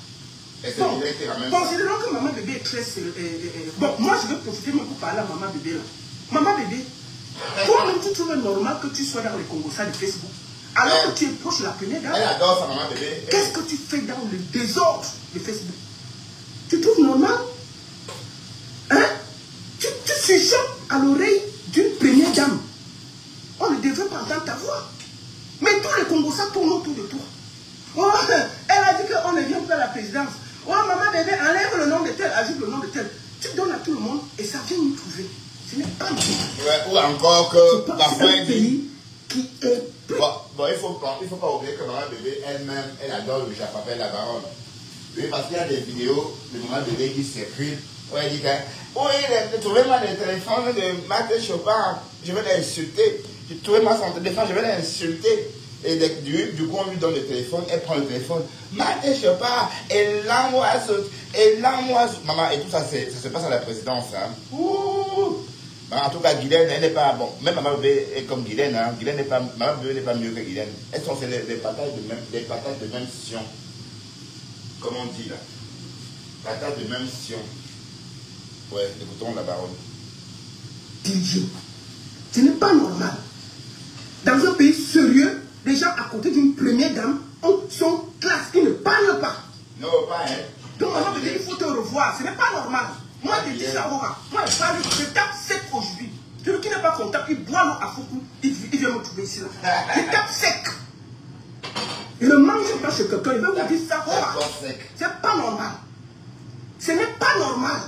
Bon, considérons que Maman Bébé est très... bon, moi je vais profiter même pour parler à Maman Bébé là. Maman Bébé, toi-même tu trouves normal que tu sois dans les Congolais de Facebook alors que tu es proche de la première dame? Elle adore sa Maman Bébé. Qu'est-ce que tu fais dans le désordre de Facebook? Tu trouves normal? Hein? Tu chuchotes à l'oreille d'une première dame. On ne devrait pas entendre ta voix. Mais tous les Congolais tournent autour de toi. Oh, elle a dit qu'on ne vient pas à la présidence. Oh, Maman Bébé, enlève le nom de tel, ajoute le nom de tel. Tu donnes à tout le monde et ça vient nous trouver. Ce n'est pas normal. Ouais, ou encore que parfois elle dit... qui est plus... Bon, il faut pas oublier que Maman Bébé elle-même, elle adore le chapapel, la baronne. Oui, parce qu'il y a des vidéos de Maman Bébé qui circulent où elle dit qu'elle Oui, trouvez-moi le téléphone de Marthe Chopin. Je vais l'insulter. Trouvez-moi son téléphone, je vais l'insulter. Et du coup, on lui donne le téléphone, elle prend le téléphone. Marthe Chopin, elle l'envoie. Maman, et tout ça, ça se passe à la présidence. Hein. En tout cas, Guylaine, elle n'est pas. Bon, même Maman Bébé est comme Guylaine. Hein. Maman Bébé n'est pas mieux que Guylaine. Elles sont des patates de même sion. Comme on dit là. Patates de même sion. Ouais, écoutons la baronne. Didier, ce n'est pas normal. Dans un pays sérieux, les gens à côté d'une première dame sont classe, ils ne parlent pas. Non, pas, hein. Donc, maman veut dire qu'il faut te revoir. Ce n'est pas normal. Moi, je dis ça, moi, je tape sec aujourd'hui. Celui qui n'est pas content, il boit l'eau à Foucault, il vient me trouver ici. Là. Je tape sec. Il ne mange pas chez quelqu'un, il va vous dire ça. C'est pas normal. Ce n'est pas normal.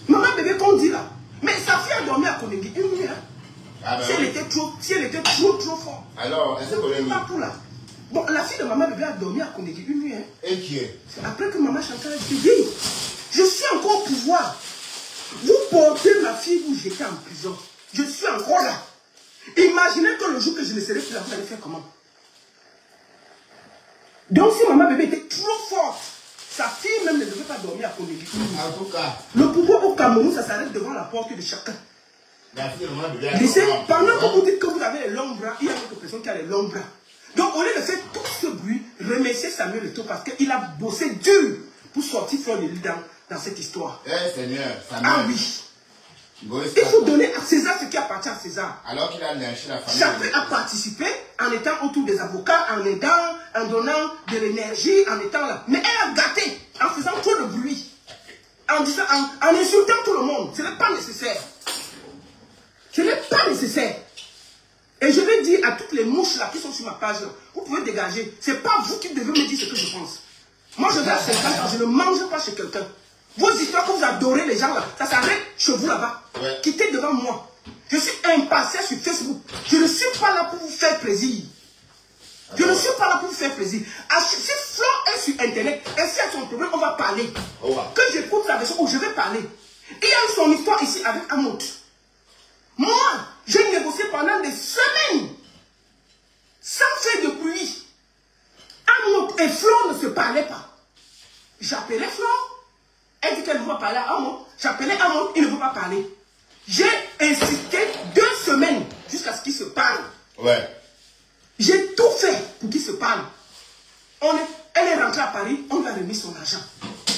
Maman bébé qu'on dit là. Mais sa fille a dormi à Konegi une nuit. Hein. Ah ben si elle était trop forte. Alors, elle s'est Konegi. Pas tout là. Bon, la fille de maman bébé a dormi à Konegi une nuit. Hein. Et qui est? Après que maman Chantal a dit, je suis encore au pouvoir. Vous portez ma fille où j'étais en prison. Je suis encore là. Imaginez que le jour que je ne serai plus là, vous allez faire comment? Donc si maman bébé était trop forte, sa fille même ne devait pas dormir à Konegi. En tout cas. Le pouvoir au Cameroun, ça s'arrête devant la porte de chacun. La fille de maman bébé pendant que vous dites que vous avez les longs bras, il y a une personne qui a les longs bras. Donc au lieu de faire tout ce bruit, remerciez Samuel Eto'o parce qu'il a bossé dur pour sortir Fleur de Lys dans cette histoire. Eh Seigneur, Samuel. Ah oui. Il faut donner à César ce qui appartient à César. Alors qu'il a lynché la famille. Chacun a participé en étant autour des avocats, en aidant, en donnant de l'énergie, en étant là. Mais elle a gâté en faisant trop de bruit. En disant, en insultant tout le monde. Ce n'est pas nécessaire. Ce n'est pas nécessaire. Et je vais dire à toutes les mouches là qui sont sur ma page là, vous pouvez dégager. Ce n'est pas vous qui devez me dire ce que je pense. Moi je vais à 50 ans, je ne mange pas chez quelqu'un. Vos histoires que vous adorez les gens là, ça s'arrête chez vous là-bas. Ouais. Quittez devant moi. Je suis impartial sur Facebook. Je ne suis pas là pour vous faire plaisir. Je ne suis pas là pour vous faire plaisir. Si Flo est sur Internet, et si elle a son problème, on va parler. Que j'écoute la version où je vais parler. Il y a son histoire ici avec Amout. Moi, j'ai négocié pendant des semaines. Sans faire de bruit. Amout et Flo ne se parlaient pas. J'appelais Flo. Elle dit qu'elle ne veut pas parler à Amout. J'appelais Amout, il ne veut pas parler. J'ai insisté 2 semaines jusqu'à ce qu'ils se parlent. Ouais. J'ai tout fait pour qu'ils se parlent. Elle est rentrée à Paris, on lui a remis son argent.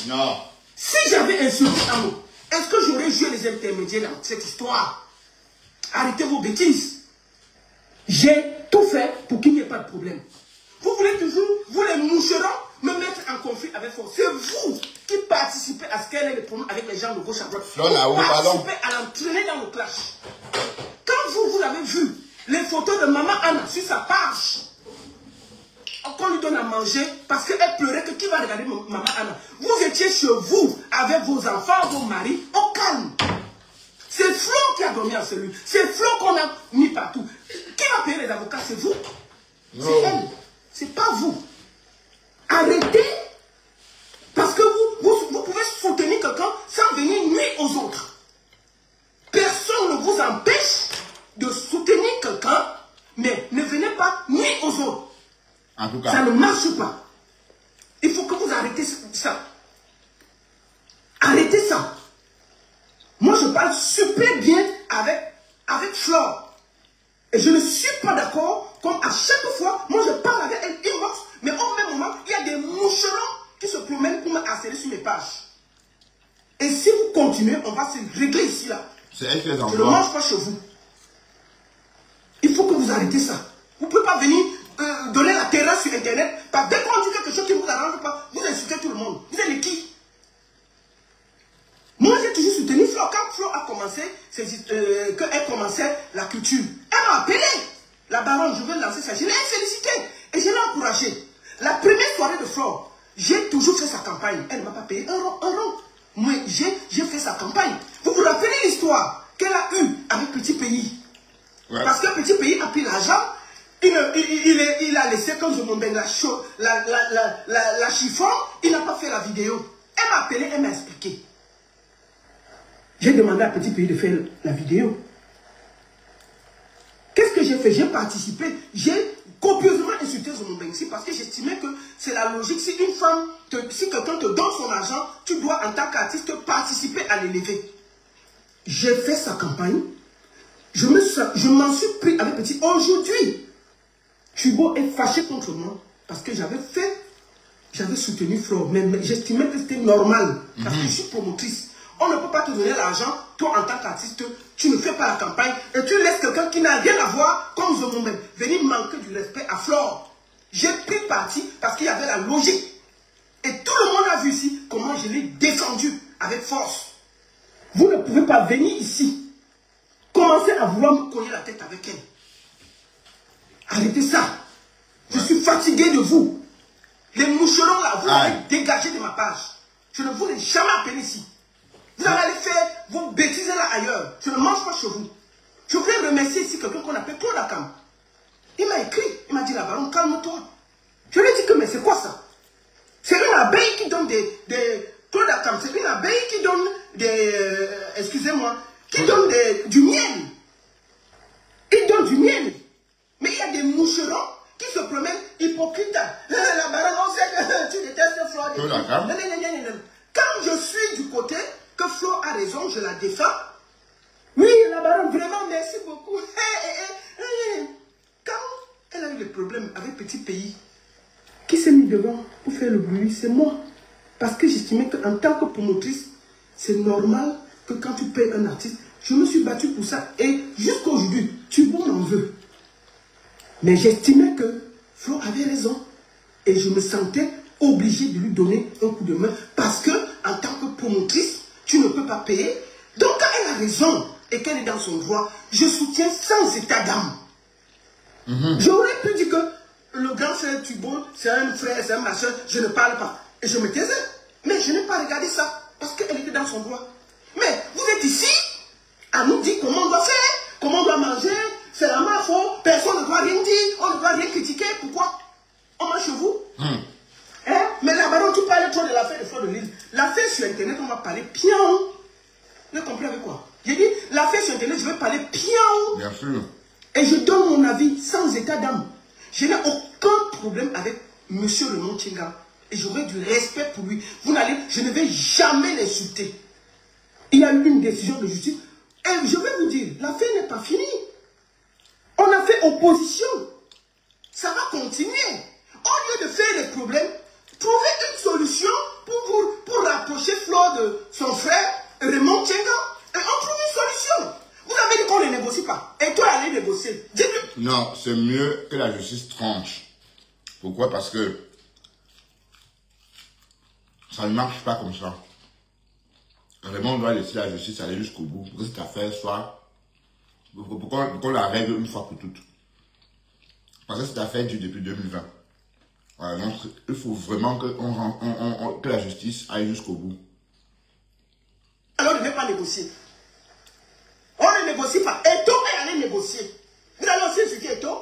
Non. Si j'avais insulté Amout, est-ce que j'aurais joué les intermédiaires dans cette histoire? Arrêtez vos bêtises. J'ai tout fait pour qu'il n'y ait pas de problème. Vous voulez toujours, vous les moucherons, me mettre en conflit avec vous. C'est vous qui participez à ce qu'elle ait des problèmes avec les gens de gauche à droite. Vous participez à l'entraîner dans le clash. Quand vous avez vu les photos de maman Anna sur sa page, qu'on lui donne à manger parce qu'elle pleurait que qui va regarder maman Anna. Vous étiez chez vous avec vos enfants, vos maris, au calme. C'est Flo qui a dormi en cellule. C'est Flo qu'on a mis partout. Qui va payer les avocats? C'est vous. C'est elle. C'est pas vous. Arrêtez. Parce que vous pouvez soutenir quelqu'un sans venir nuire aux autres. Personne ne vous empêche de soutenir quelqu'un, mais ne venez pas nuire aux autres. En tout cas. Ça ne marche pas. Il faut que vous arrêtez ça. Arrêtez ça. Moi, je parle super bien avec Flore. Et je ne suis pas d'accord, comme à chaque fois, moi je parle avec elle inbox, mais au même moment, il y a des moucherons qui se promènent pour me harceler sur mes pages. Et si vous continuez, on va se régler ici, là. C'est elle qui les envoie. Je ne mange pas chez vous. Il faut que vous arrêtez ça. Vous ne pouvez pas venir donner la terreur sur Internet, parce que dès qu'on dit quelque chose qui ne vous arrange pas, vous insultez tout le monde. Vous êtes qui? Moi, j'ai toujours soutenu Flo. Quand Flo a commencé, qu'elle commençait la culture, elle m'a appelé. La baronne, je veux lancer ça. Je l'ai félicité et je l'ai encouragé. La première soirée de Flo, j'ai toujours fait sa campagne. Elle ne m'a pas payé un rond. Moi, j'ai fait sa campagne. Vous vous rappelez l'histoire qu'elle a eue avec Petit Pays? Ouais. Parce que Petit Pays a pris l'argent. Il a laissé, quand je m'en baigne la chiffon, il n'a pas fait la vidéo. Elle m'a appelé, elle m'a expliqué. J'ai demandé à Petit Pays de faire la vidéo. Qu'est-ce que j'ai fait? J'ai participé, j'ai copieusement insulté Zomo Mbengue parce que j'estimais que c'est la logique. Si une femme, si quelqu'un te donne son argent, tu dois en tant qu'artiste participer à l'élever. J'ai fait sa campagne. Je m'en suis pris avec Petit. Aujourd'hui, Tubo est fâché contre moi parce que j'avais soutenu Flo, mais j'estimais que c'était normal parce que je suis promotrice. On ne peut pas te donner l'argent, toi en tant qu'artiste, tu ne fais pas la campagne et tu laisses quelqu'un qui n'a rien à voir comme Zomo Mbengue venir manquer du respect à Flore. J'ai pris parti parce qu'il y avait la logique. Et tout le monde a vu ici comment je l'ai défendu avec force. Vous ne pouvez pas venir ici, commencer à vouloir me cogner la tête avec elle. Arrêtez ça. Je suis fatigué de vous. Les moucherons là, vous allez dégager de ma page. Je ne vous ai jamais appelé ici. Vous allez aller faire vos bêtises là ailleurs. Je ne mange pas chez vous. Je voudrais remercier ici quelqu'un qu'on appelle Claude Akam. Il m'a écrit, il m'a dit la baronne, calme-toi. Je lui ai dit que mais c'est quoi ça? C'est une abeille qui donne des Claude Akam, c'est une abeille qui donne des... excusez-moi, qui donne du miel. Il donne du miel. Mais il y a des moucherons qui se promènent hypocrites. La baronne, on sait que tu détestes Flore. Claude Akam. Quand je suis du côté que Flo a raison, je la défends. Oui, la baronne, vraiment, merci beaucoup. Quand elle a eu des problèmes avec Petit Pays, qui s'est mis devant pour faire le bruit, c'est moi. Parce que j'estimais qu'en tant que promotrice, c'est normal que quand tu payes un artiste, je me suis battue pour ça. Et jusqu'à aujourd'hui, Tubo m'en veut. Mais j'estimais que Flo avait raison. Et je me sentais obligé de lui donner un coup de main parce que en tant que promotrice, tu ne peux pas payer. Donc quand elle a raison et qu'elle est dans son droit, je soutiens sans état d'âme. J'aurais pu dire que le grand frère Tubo, c'est un frère, c'est un machin, je ne parle pas. Et je me taisais. Mais je n'ai pas regardé ça parce qu'elle était dans son droit. Mais vous êtes ici à nous dire comment on doit faire, comment on doit manger, c'est la ma faute, personne ne doit rien dire, on ne doit rien critiquer. Pourquoi? On mange chez vous? Hein? Mais la baronne, tu parles trop de l'affaire de Flore de Lille. L'affaire sur Internet, on va parler pion. Vous avez compris avec quoi? J'ai dit, l'affaire sur Internet, je vais parler pion. Bien sûr. Et je donne mon avis sans état d'âme. Je n'ai aucun problème avec M. Raymond Tchenga. Et j'aurai du respect pour lui. Je ne vais jamais l'insulter. Il y a eu une décision de justice. Et je vais vous dire, l'affaire n'est pas finie. On a fait opposition. Ça va continuer. Au lieu de faire des problèmes, trouvez une solution pour rapprocher Flore de son frère, Raymond Tchenga. Et on trouve une solution. Vous avez dit qu'on ne négocie pas. Et toi, allez négocier. Dites-le. Non, c'est mieux que la justice tranche. Pourquoi? Parce que ça ne marche pas comme ça. Raymond doit laisser la justice aller jusqu'au bout pour que cette affaire soit... Pour qu'on la règle une fois pour toutes. Parce que cette affaire dure depuis 2020. Voilà, donc il faut vraiment que la justice aille jusqu'au bout. Alors ne vais pas négocier. On ne négocie pas. Eto est allé négocier. Vous allez aussi insulter Eto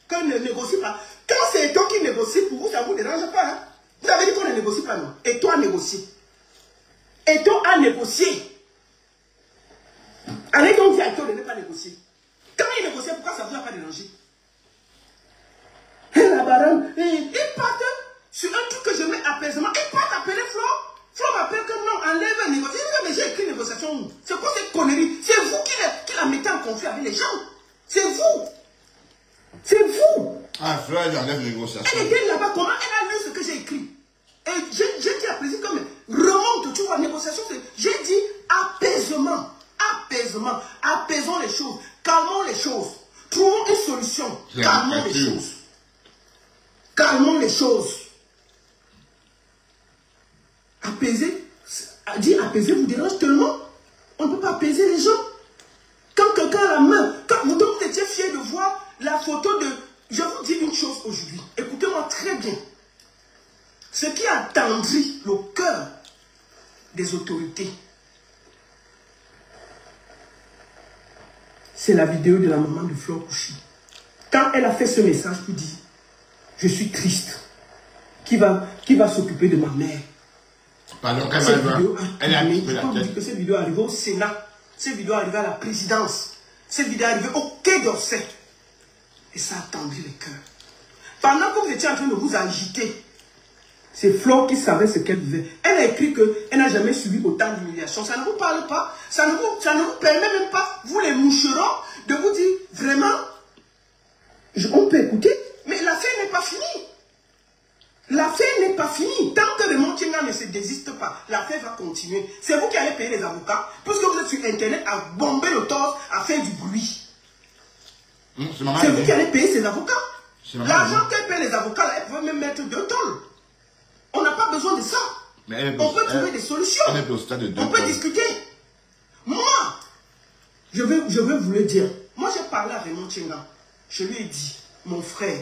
qu'on ne négocie pas. Quand c'est Eto qui négocie, pour vous, ça ne vous dérange pas. Hein? Vous avez dit qu'on ne négocie pas, non? Eto a négocié. Eto a négocié. Allez donc dire à Eto de ne pas négocier. Quand il négociait, pourquoi ça ne vous a pas dérangé? Et la baronne, il part sur un truc que je mets apaisement. Il part appeler Flore. Flore m'appelle que non, enlève la négociation. Mais j'ai écrit négociation. C'est quoi cette connerie? C'est vous qui la mettez en conflit avec les gens. C'est vous. C'est vous. Ah, Flore, j'enlève négociation. Elle était là-bas, comment elle a lu ce que j'ai écrit? Et j'ai dit à plaisir comme remonte, tu vois, négociation, j'ai dit apaisement. Apaisement. Apaisons les choses. Calmons les choses. Trouvons une solution. Calmons les choses. Calmons les choses. Apaiser, dire apaiser vous dérange tellement. On ne peut pas apaiser les gens. Quand quelqu'un a la main, quand vous étiez fiers de voir la photo de... Je vous dis une chose aujourd'hui. Écoutez-moi très bien. Ce qui a tendri le cœur des autorités, c'est la vidéo de la maman de Flore Kouchi. Quand elle a fait ce message pour dire, je suis triste, qui va s'occuper de ma mère. Pardon, cette vidéo a dit que cette vidéo est arrivée au Sénat, cette vidéo est arrivée à la présidence, cette vidéo est arrivée au Quai d'Orsay. Et ça a tendu les cœurs. Pendant que vous étiez en train de vous agiter, c'est Flo qui savait ce qu'elle vivait. Elle a écrit qu'elle n'a jamais subi autant d'humiliation. Ça ne vous parle pas, ça ne vous permet même pas, vous les moucherons, de vous dire vraiment, on peut écouter, mais l'affaire n'est pas finie. L'affaire n'est pas finie. Tant que Raymond Tchenga ne se désiste pas, l'affaire va continuer. C'est vous qui allez payer les avocats, puisque vous êtes sur Internet à bomber le torse, à faire du bruit. C'est vous qui allez payer ces avocats. L'argent qu'elle paye les avocats, là, elle peut même mettre 2 tonnes. On n'a pas besoin de ça. On peut trouver des solutions. On peut discuter. Moi, je vais vous le dire. Moi, j'ai parlé à Raymond Tchenga. Je lui ai dit, mon frère,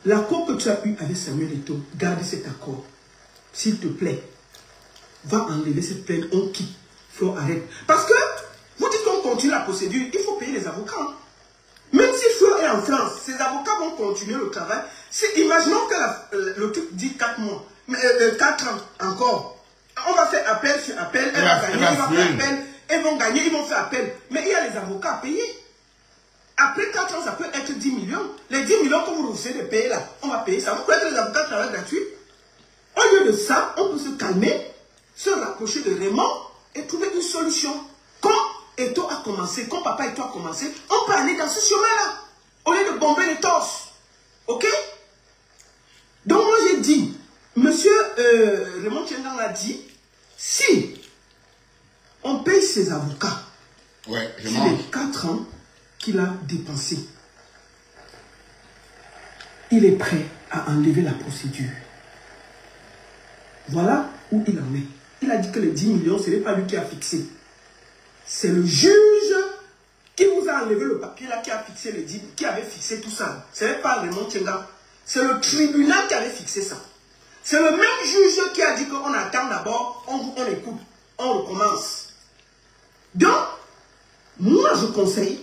l'accord que tu as eu avec Samuel Eto'o, garde cet accord. S'il te plaît, va enlever cette plainte, on quitte. Flo, arrête. Parce que, vous dites qu'on continue la procédure, il faut payer les avocats. Hein. Même si Flo est en France, ses avocats vont continuer le travail. Imaginons que le truc dit 4 mois, 4 ans encore. On va faire appel sur appel, elle va gagner, il va faire appel, ils vont gagner, ils vont faire appel. Mais il y a les avocats à payer. Après 4 ans, ça peut être 10 millions. Les 10 millions que vous refusez de payer là, on va payer ça. Vous croyez que les avocats travaillent gratuit? Au lieu de ça, on peut se calmer, se rapprocher de Raymond et trouver une solution. Quand Eto'o a commencé, quand papa Eto'o a commencé, on peut aller dans ce chemin-là, au lieu de bomber les torses. Ok? Donc moi j'ai dit, monsieur Raymond Tchenga a dit, si on paye ses avocats, ouais, c'est les 4 ans qu'il a dépensé, il est prêt à enlever la procédure. Voilà où il en est. Il a dit que les 10 millions, ce n'est pas lui qui a fixé. C'est le juge qui vous a enlevé le papier là, qui a fixé les 10, qui avait fixé tout ça. Ce n'est pas Raymond Tchenga. C'est le tribunal qui avait fixé ça. C'est le même juge qui a dit qu'on attend d'abord, on écoute, on recommence. Donc, moi je conseille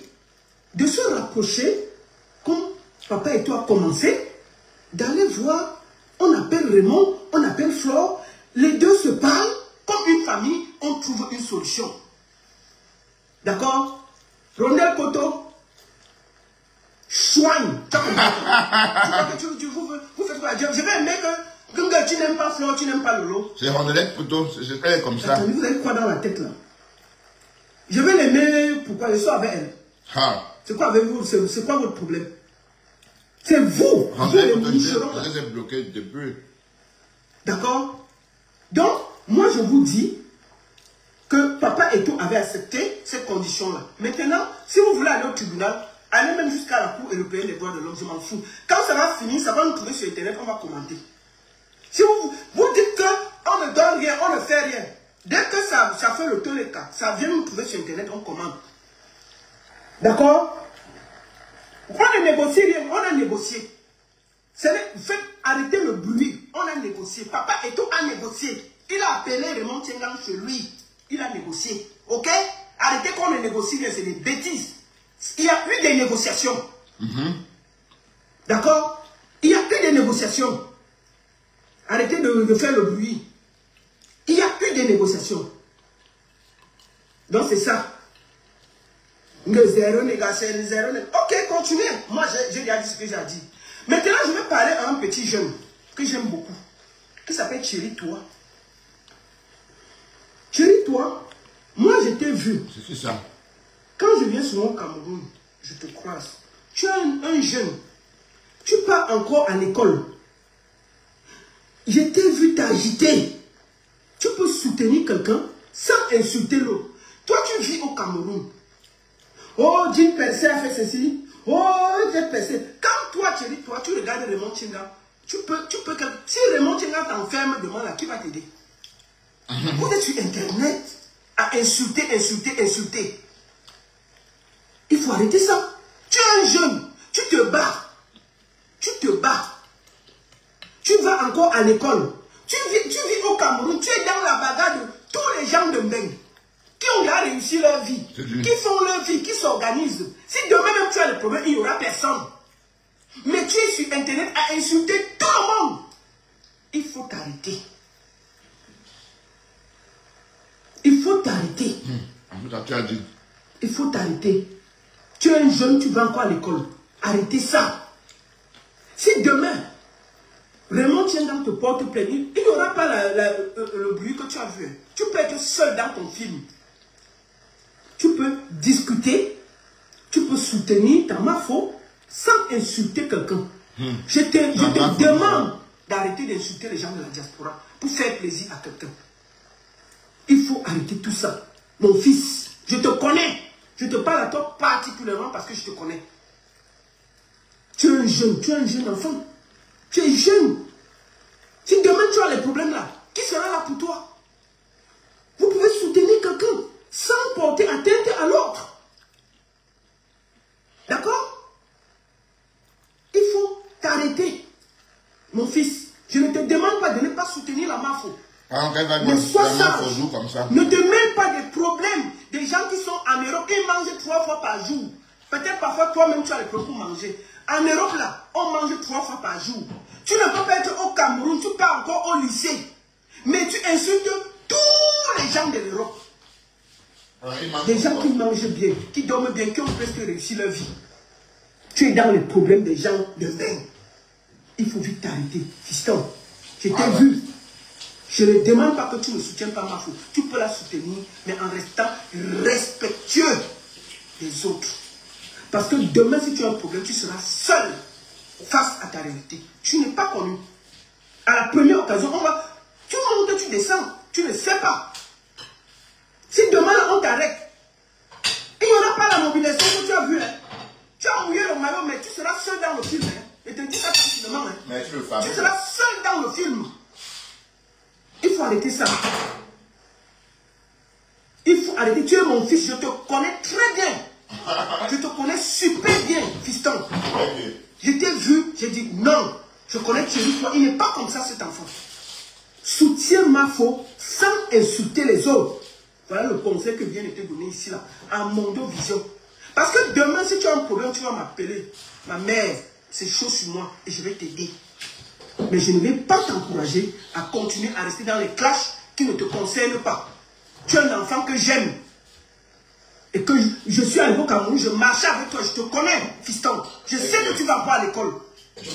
de se rapprocher, comme papa et toi a commencé, d'aller voir, on appelle Raymond, on appelle Flore, les deux se parlent, comme une famille, on trouve une solution. D'accord? Rondel Koto, soigne. Tu vous faites quoi? Je vais aimer que tu n'aimes pas Flore, tu n'aimes pas Lolo. C'est Rondel Koto, c'est comme ça. Attendez, vous avez quoi dans la tête là? Je vais l'aimer, pourquoi? Je suis avec elle. C'est quoi avec vous? C'est quoi votre problème? C'est vous. Je suis bloqué depuis. D'accord? Donc, moi je vous dis que papa Eto'o avait accepté ces conditions-là. Maintenant, si vous voulez aller au tribunal, allez même jusqu'à la Cour européenne des droits de l'homme, je m'en fous. Quand ça va finir, ça va nous trouver sur Internet, on va commenter. Si vous dites qu'on ne donne rien, on ne fait rien, dès que ça fait le tour des cas, ça vient nous trouver sur Internet, on commente. D'accord? On ne négocie rien, on a négocié. Faites arrêter le bruit, on a négocié. Papa Eto'o a négocié. Il a appelé Raymond Tchenga chez lui. Il a négocié. Ok? Arrêtez qu'on ne négocie rien, c'est des bêtises. Il y a eu des négociations. D'accord? Il y a eu des négociations. Arrêtez de faire le bruit. Il y a eu des négociations. Donc c'est ça. Zéro négociation, zéro négociation. Ok, continuez. Moi, j'ai déjà dit ce que j'ai dit. Maintenant, je vais parler à un petit jeune que j'aime beaucoup, qui s'appelle Chéri Toi. Chéri Toi, moi je t'ai vu. C'est qui ça? Quand je viens sur mon Cameroun, je te croise. Tu es un jeune. Tu pars encore à l'école. Je t'ai vu t'agiter. Tu peux soutenir quelqu'un sans insulter l'autre. Toi, tu vis au Cameroun. Oh, Jean Percé a fait ceci. Oh, Jean Percé. Quand toi, Chéri, toi, tu regardes Raymond Tchenga, tu peux, si Raymond Tchenga t'enferme devant là, qui va t'aider? Vous êtes sur Internet à insulter. Il faut arrêter ça. Tu es un jeune, tu te bats. Tu vas encore à l'école. Tu vis au Cameroun, tu es dans la bagarre de tous les gens de Mbeng qui ont déjà réussi leur vie, qui font leur vie, qui s'organisent. Si demain même tu as le problème, il n'y aura personne. Mais tu es sur Internet à insulter tout le monde. Il faut t'arrêter. t'arrêter. Tu as dit. Il faut t'arrêter. Tu es un jeune, tu vas encore à l'école. Arrêtez ça. Si demain, Raymond Tiendam te porte plainte, il n'y aura pas le bruit que tu as vu. Tu peux être seul dans ton film. Tu peux discuter, tu peux soutenir ta mafo sans insulter quelqu'un. Je te demande d'arrêter d'insulter les gens de la diaspora pour faire plaisir à quelqu'un. Il faut arrêter tout ça. Mon fils, je te connais. Je te parle à toi particulièrement parce que je te connais. Tu es un jeune enfant. Tu es jeune. Si demain tu as les problèmes là, qui sera là pour toi? Vous pouvez soutenir quelqu'un sans porter atteinte à l'autre. D'accord? Il faut t'arrêter. Mon fils, je ne te demande pas de ne pas soutenir la mafo. Mais sois sage. Ne te mêle pas des problèmes des gens qui sont en Europe et mangent 3 fois par jour. Peut-être parfois toi-même tu as les problèmes pour manger. En Europe là, on mange 3 fois par jour. Tu ne peux pas être au Cameroun, tu pars encore au lycée. Mais tu insultes tous les gens de l'Europe. Des gens qui mangent bien, qui dorment bien, qui ont presque réussi leur vie. Tu es dans les problèmes des gens de main. Il faut vite t'arrêter. Fiston, je t'ai vu. Je ne demande pas que tu ne soutiennes pas ma faute. Tu peux la soutenir, mais en restant respectueux des autres. Parce que demain, si tu as un problème, tu seras seul face à ta réalité. Tu n'es pas connu. À la première occasion, tu montes, tu descends. Tu ne sais pas. Si demain, on t'arrête, il n'y aura pas la mobilisation que tu as vue. Hein. Tu as mouillé le maillot, mais tu seras seul dans le film. Hein. Et te dis ça tranquillement. Hein. Mais tu seras seul dans le film. Il faut arrêter ça. Il faut arrêter. Tu es mon fils, je te connais très bien. Je te connais super bien, fiston. Je t'ai vu, j'ai dit non. Je connais Thierry, toi, il n'est pas comme ça cet enfant. Soutiens ma faute sans insulter les autres. Voilà le conseil que vient de te donner ici, là, à Mondo Vision. Parce que demain, si tu as un problème, tu vas m'appeler. Ma mère, c'est chaud sur moi et je vais t'aider. Mais je ne vais pas t'encourager à continuer à rester dans les clashs qui ne te concernent pas. Tu es un enfant que j'aime. Et que je suis arrivé au Cameroun, je marchais avec toi, je te connais, fiston. Je sais que tu vas pas à l'école.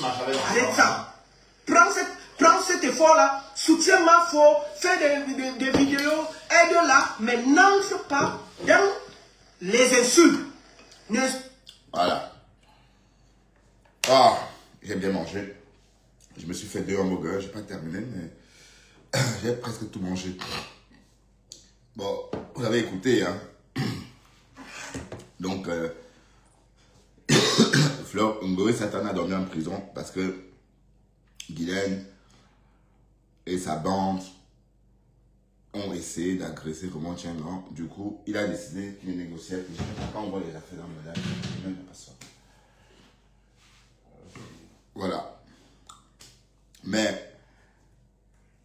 Arrête ça. Prends cet effort-là, soutiens ma faute, fais des vidéos, aide-la, mais n'entre pas dans les insultes. Voilà. Ah, j'ai bien mangé. Je me suis fait 2 hamburgers, je n'ai pas terminé, mais j'ai presque tout mangé. Bon, vous avez écouté, hein. Donc, Fleur Ngoé Satan a dormi en prison parce que Guylaine et sa bande ont essayé d'agresser Raymond Tiendam. Du coup, il a décidé qu'il négociait avec les gens. Quand on voit les affaires dans le live, je ne sais pas ça. Voilà. Mais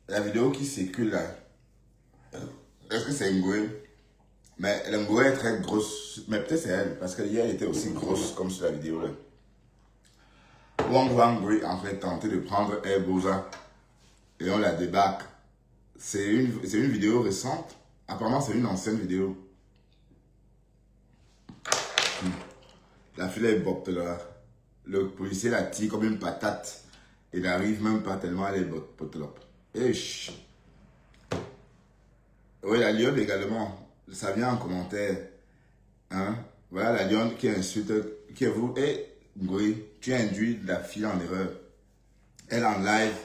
la vidéo qui circule là, est-ce que c'est Ngoé? Mais Ngoé est très grosse. Mais peut-être c'est elle, parce qu'hier elle était aussi grosse comme sur la vidéo là. Wang Wangui en fait tenté de prendre Airboza et on la débarque. C'est une vidéo récente. Apparemment c'est une ancienne vidéo. La fille est bopte là. Le policier la tire comme une patate. Il n'arrive même pas tellement à les potlops. Et oui, la lionne également. Ça vient en commentaire. Hein? Voilà la lionne qui insulte, qui vous. Et Ngoé, tu as induit la fille en erreur. Elle en live,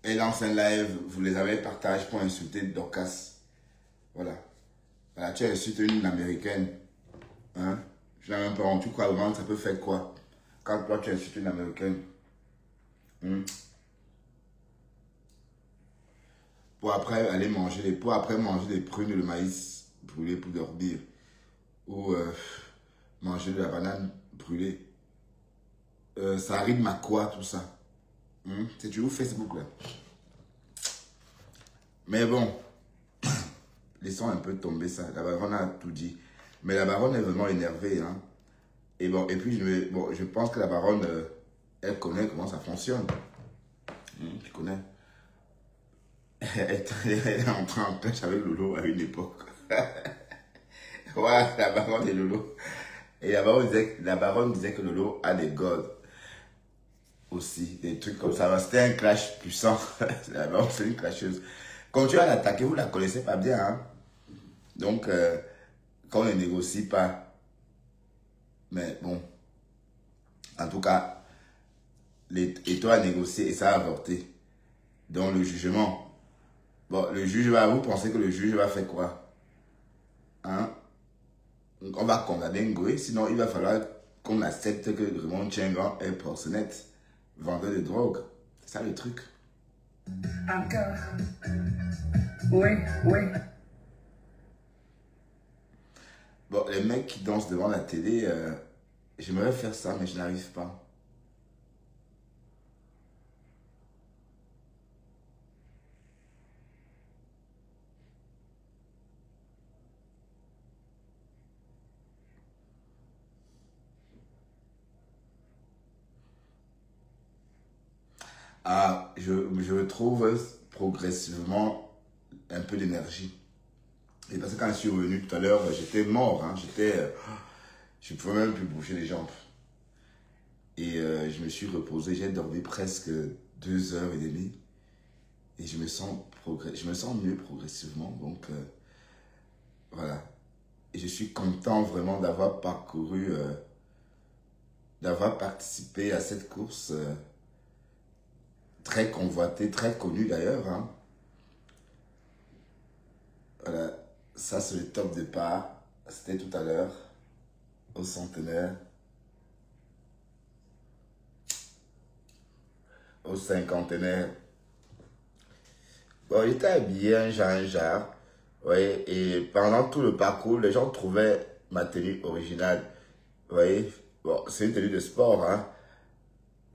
elle lance un live, vous les avez partagé pour insulter Dorcas. Voilà. Voilà, tu as insulté une américaine. Hein? Je n'ai même pas honte. Tu crois vraiment que ça peut faire quoi? Quand toi tu insultes une américaine. Pour après aller manger des prunes et le maïs brûlé pour dormir. Ou manger de la banane brûlée. Ça rime à quoi tout ça? C'est toujours Facebook là. Mais bon, laissons un peu tomber ça. La baronne a tout dit. Mais la baronne est vraiment énervée. Hein. Et bon, et puis je pense que la baronne, elle connaît comment ça fonctionne. Tu connais. Elle est entrée en clash avec Lolo à une époque. Ouais, la baronne et Lolo. Et la baronne disait que Lolo a des gods aussi, des trucs comme ça. C'était un clash puissant. La baronne, c'est une clasheuse. Quand tu vas l'attaquer, vous la connaissez pas bien. Hein? Donc, quand on ne négocie pas, mais bon, en tout cas, Eto a négocié et ça a avorté. Donc, le jugement. Bon, le juge va, vous pensez que le juge va faire quoi? Hein? On va condamner Ngoé, sinon il va falloir qu'on accepte que Raymond Tchengan est proxénète, vendeur de drogue. C'est ça le truc. Encore. Oui, oui. Bon, les mecs qui dansent devant la télé, j'aimerais faire ça, mais je n'arrive pas. Ah, je retrouve progressivement un peu d'énergie. Et parce que quand je suis revenu tout à l'heure, j'étais mort. Hein, je ne pouvais même plus bouger les jambes. Et je me suis reposé, j'ai dormi presque 2h30. Et je me sens mieux progressivement. Donc, voilà. Et je suis content vraiment d'avoir parcouru, d'avoir participé à cette course très convoitée, très connue d'ailleurs. Hein. Voilà. Ça, c'est le top départ. C'était tout à l'heure, au centenaire. Au cinquantenaire. Bon, il était habillé un genre. Ouais, et pendant tout le parcours, les gens trouvaient ma tenue originale. Vous voyez, bon, c'est une tenue de sport, hein.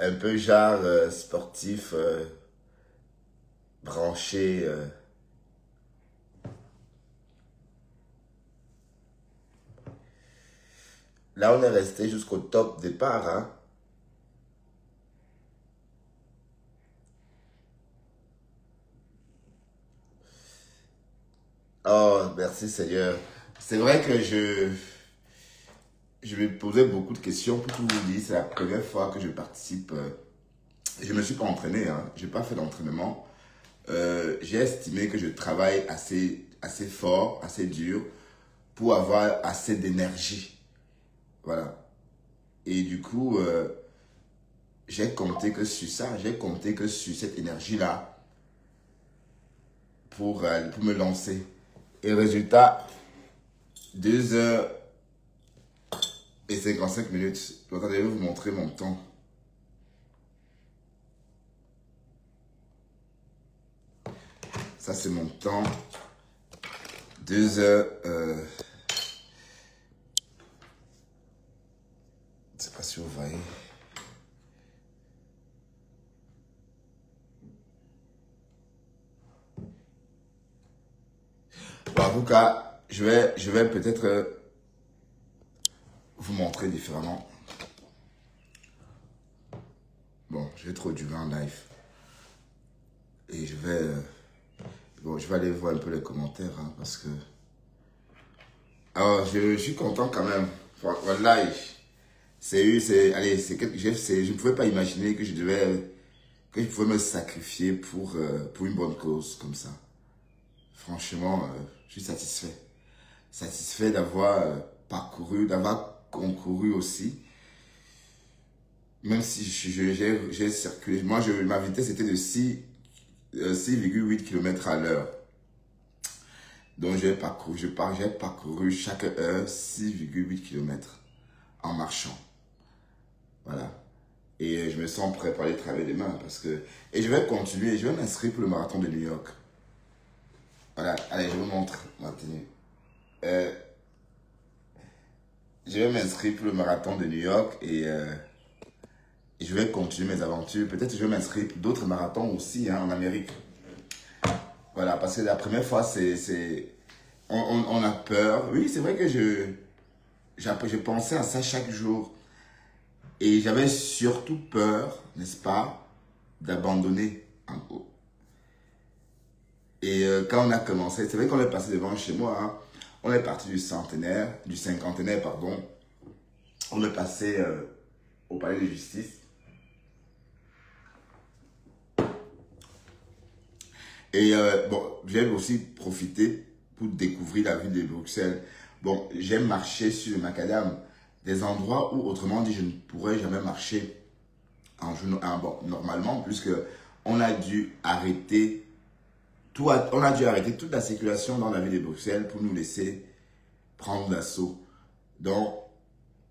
Un peu genre sportif, branché. Là, on est resté jusqu'au top départ, hein. Oh, merci Seigneur. C'est vrai que je me posais beaucoup de questions pour tout vous dire. C'est la première fois que je participe. Je ne me suis pas entraîné, hein. Je n'ai pas fait d'entraînement. J'ai estimé que je travaille assez fort, assez dur pour avoir assez d'énergie. Voilà. Et du coup, j'ai compté que sur ça, j'ai compté que sur cette énergie-là pour me lancer. Et résultat, 2h55. Attendez, je vais vous montrer mon temps. Ça, c'est mon temps. 2h. Je ne sais pas si vous voyez. Bon, en tout cas, je vais peut-être vous montrer différemment. Bon, je vais trop durer en live. Et je vais aller voir un peu les commentaires, hein, parce que... Alors, je suis content quand même. Voilà, allez, je ne pouvais pas imaginer que je pouvais me sacrifier pour une bonne cause comme ça. Franchement, je suis satisfait. Satisfait d'avoir parcouru, d'avoir concouru aussi. Même si j'ai circulé. Moi, ma vitesse était de 6,8 km à l'heure. Donc, j'ai parcouru chaque heure 6,8 km en marchant. Voilà. Et je me sens prêt pour aller travailler demain parce que... Et je vais continuer, je vais m'inscrire pour le marathon de New York. Voilà, allez, je vous montre ma tenue. Je vais m'inscrire pour le marathon de New York et je vais continuer mes aventures. Peut-être que je vais m'inscrire pour d'autres marathons aussi, hein, en Amérique. Voilà, parce que la première fois, on a peur. Oui, c'est vrai que je pensais à ça chaque jour. Et j'avais surtout peur, n'est-ce pas, d'abandonner en gros. Et quand on a commencé, c'est vrai qu'on est passé devant chez moi, hein, on est parti du cinquantenaire, pardon. On est passé au palais de justice. Et bon, j'ai aussi profité pour découvrir la ville de Bruxelles. Bon, j'aime marcher sur le macadam, des endroits où, autrement dit, je ne pourrais jamais marcher bon, normalement, puisque on a dû arrêter toute la circulation dans la ville de Bruxelles pour nous laisser prendre l'assaut. Donc,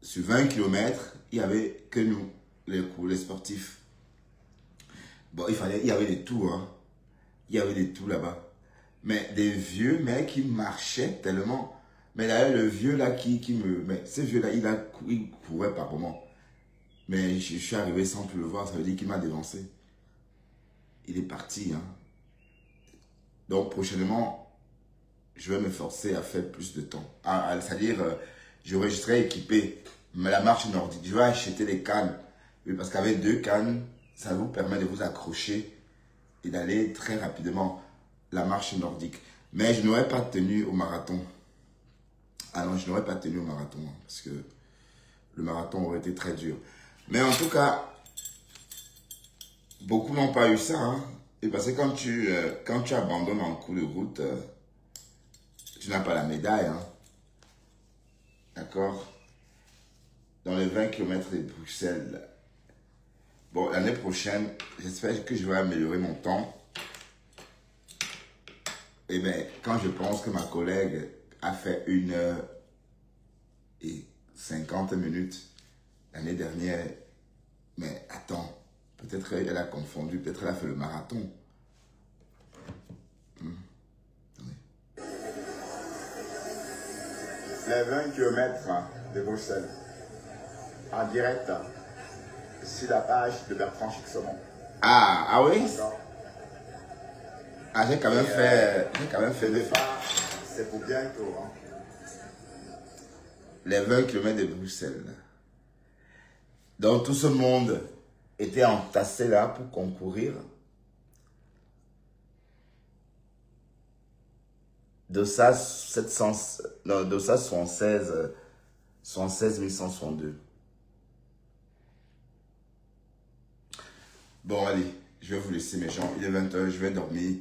sur 20 km, il n'y avait que nous, les sportifs. Bon, il y avait des tours, hein. Il y avait des tours là-bas. Mais des vieux mecs qui marchaient tellement. Mais d'ailleurs, le vieux là mais ce vieux là, il courait par moment. Mais je suis arrivé sans plus le voir, ça veut dire qu'il m'a dévancé. Il est parti, hein. Donc prochainement, je vais me forcer à faire plus de temps. C'est-à-dire, je serai équipé. Mais la marche nordique, je vais acheter des cannes. Oui, parce qu'avec 2 cannes, ça vous permet de vous accrocher et d'aller très rapidement la marche nordique. Mais je n'aurais pas tenu au marathon. Ah non, je n'aurais pas tenu au marathon, hein, parce que le marathon aurait été très dur. Mais en tout cas, beaucoup n'ont pas eu ça, hein. Et parce que quand tu abandonnes en cours de route, tu n'as pas la médaille, hein. D'accord? Dans les 20 km de Bruxelles. Bon, l'année prochaine, j'espère que je vais améliorer mon temps. Et bien, quand je pense que ma collègue a fait 1h50 l'année dernière, mais attends, peut-être elle a confondu, peut-être elle a fait le marathon. Les 20 km de Bruxelles, en direct, sur la page de Bertrand Chixomon. Ah oui? Ah, j'ai quand même fait le phare. C'est pour bientôt, hein. Les 20 km de Bruxelles. Donc tout ce monde était entassé là pour concourir. Dossas 76 162. Bon, allez, je vais vous laisser mes gens. Il est 20 h, je vais dormir.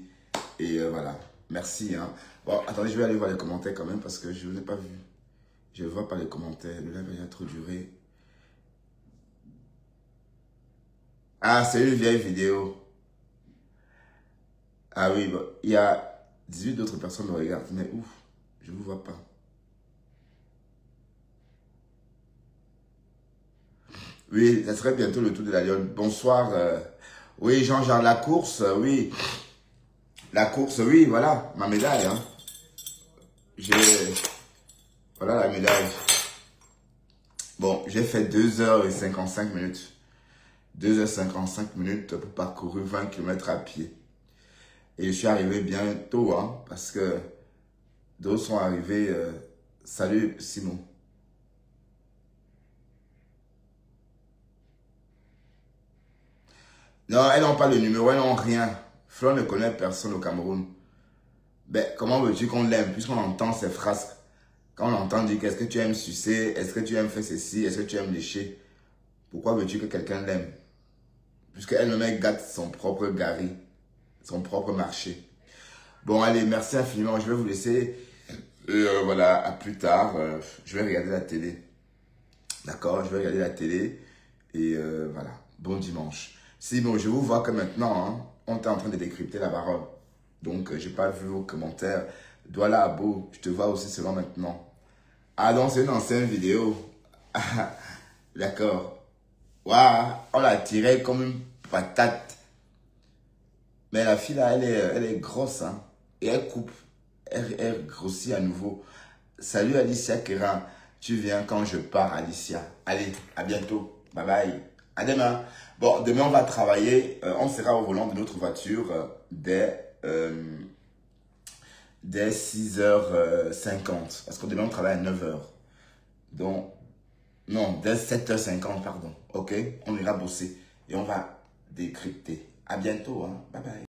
Et voilà. Merci, hein. Bon, attendez, je vais aller voir les commentaires quand même parce que je ne vous ai pas vu. Je ne vois pas les commentaires. Le live a trop duré. Ah, c'est une vieille vidéo. Ah oui, bon, il y a 18 autres personnes qui me regardent. Mais ouf, je ne vous vois pas. Oui, ça serait bientôt le tour de la Lyon. Bonsoir. Oui, Jean-Jean, la course, oui. La course, oui, voilà, ma médaille. Hein. Voilà la médaille. Bon, j'ai fait 2h55 minutes. 2h55 minutes pour parcourir 20 km à pied. Et je suis arrivé bientôt, hein, parce que d'autres sont arrivés. Salut Simon. Non, elles n'ont pas le numéro, elles n'ont rien. Flo ne connaît personne au Cameroun. Ben, comment veux-tu qu'on l'aime? Puisqu'on entend ces phrases. Quand on entend dire qu'est-ce que tu aimes sucer, est-ce que tu aimes faire ceci, est-ce que tu aimes lécher? Pourquoi veux-tu que quelqu'un l'aime? Puisqu'elle le mec gâte son propre gari, son propre marché. Bon, allez, merci infiniment. Je vais vous laisser. Voilà, à plus tard. Je vais regarder la télé. D'accord, je vais regarder la télé. Et voilà, bon dimanche. Si, bon, je vous vois que maintenant, hein, on est en train de décrypter la parole. Donc, j'ai pas vu vos commentaires. Douala Abo, je te vois aussi seulement maintenant. Ah donc, c'est une ancienne vidéo. D'accord. Waouh, on l'a tirée comme une patate. Mais la fille là, elle est grosse, hein. Et elle coupe. Elle grossit à nouveau. Salut Alicia Kérin. Tu viens quand je pars, Alicia. Allez, à bientôt. Bye bye. À demain. Bon, demain, on va travailler. On sera au volant de notre voiture dès 6h50. Parce que demain, on travaille à 9h. Donc, non, dès 7h50, pardon. Ok? On ira bosser. Et on va décrypter. À bientôt. Hein? Bye bye.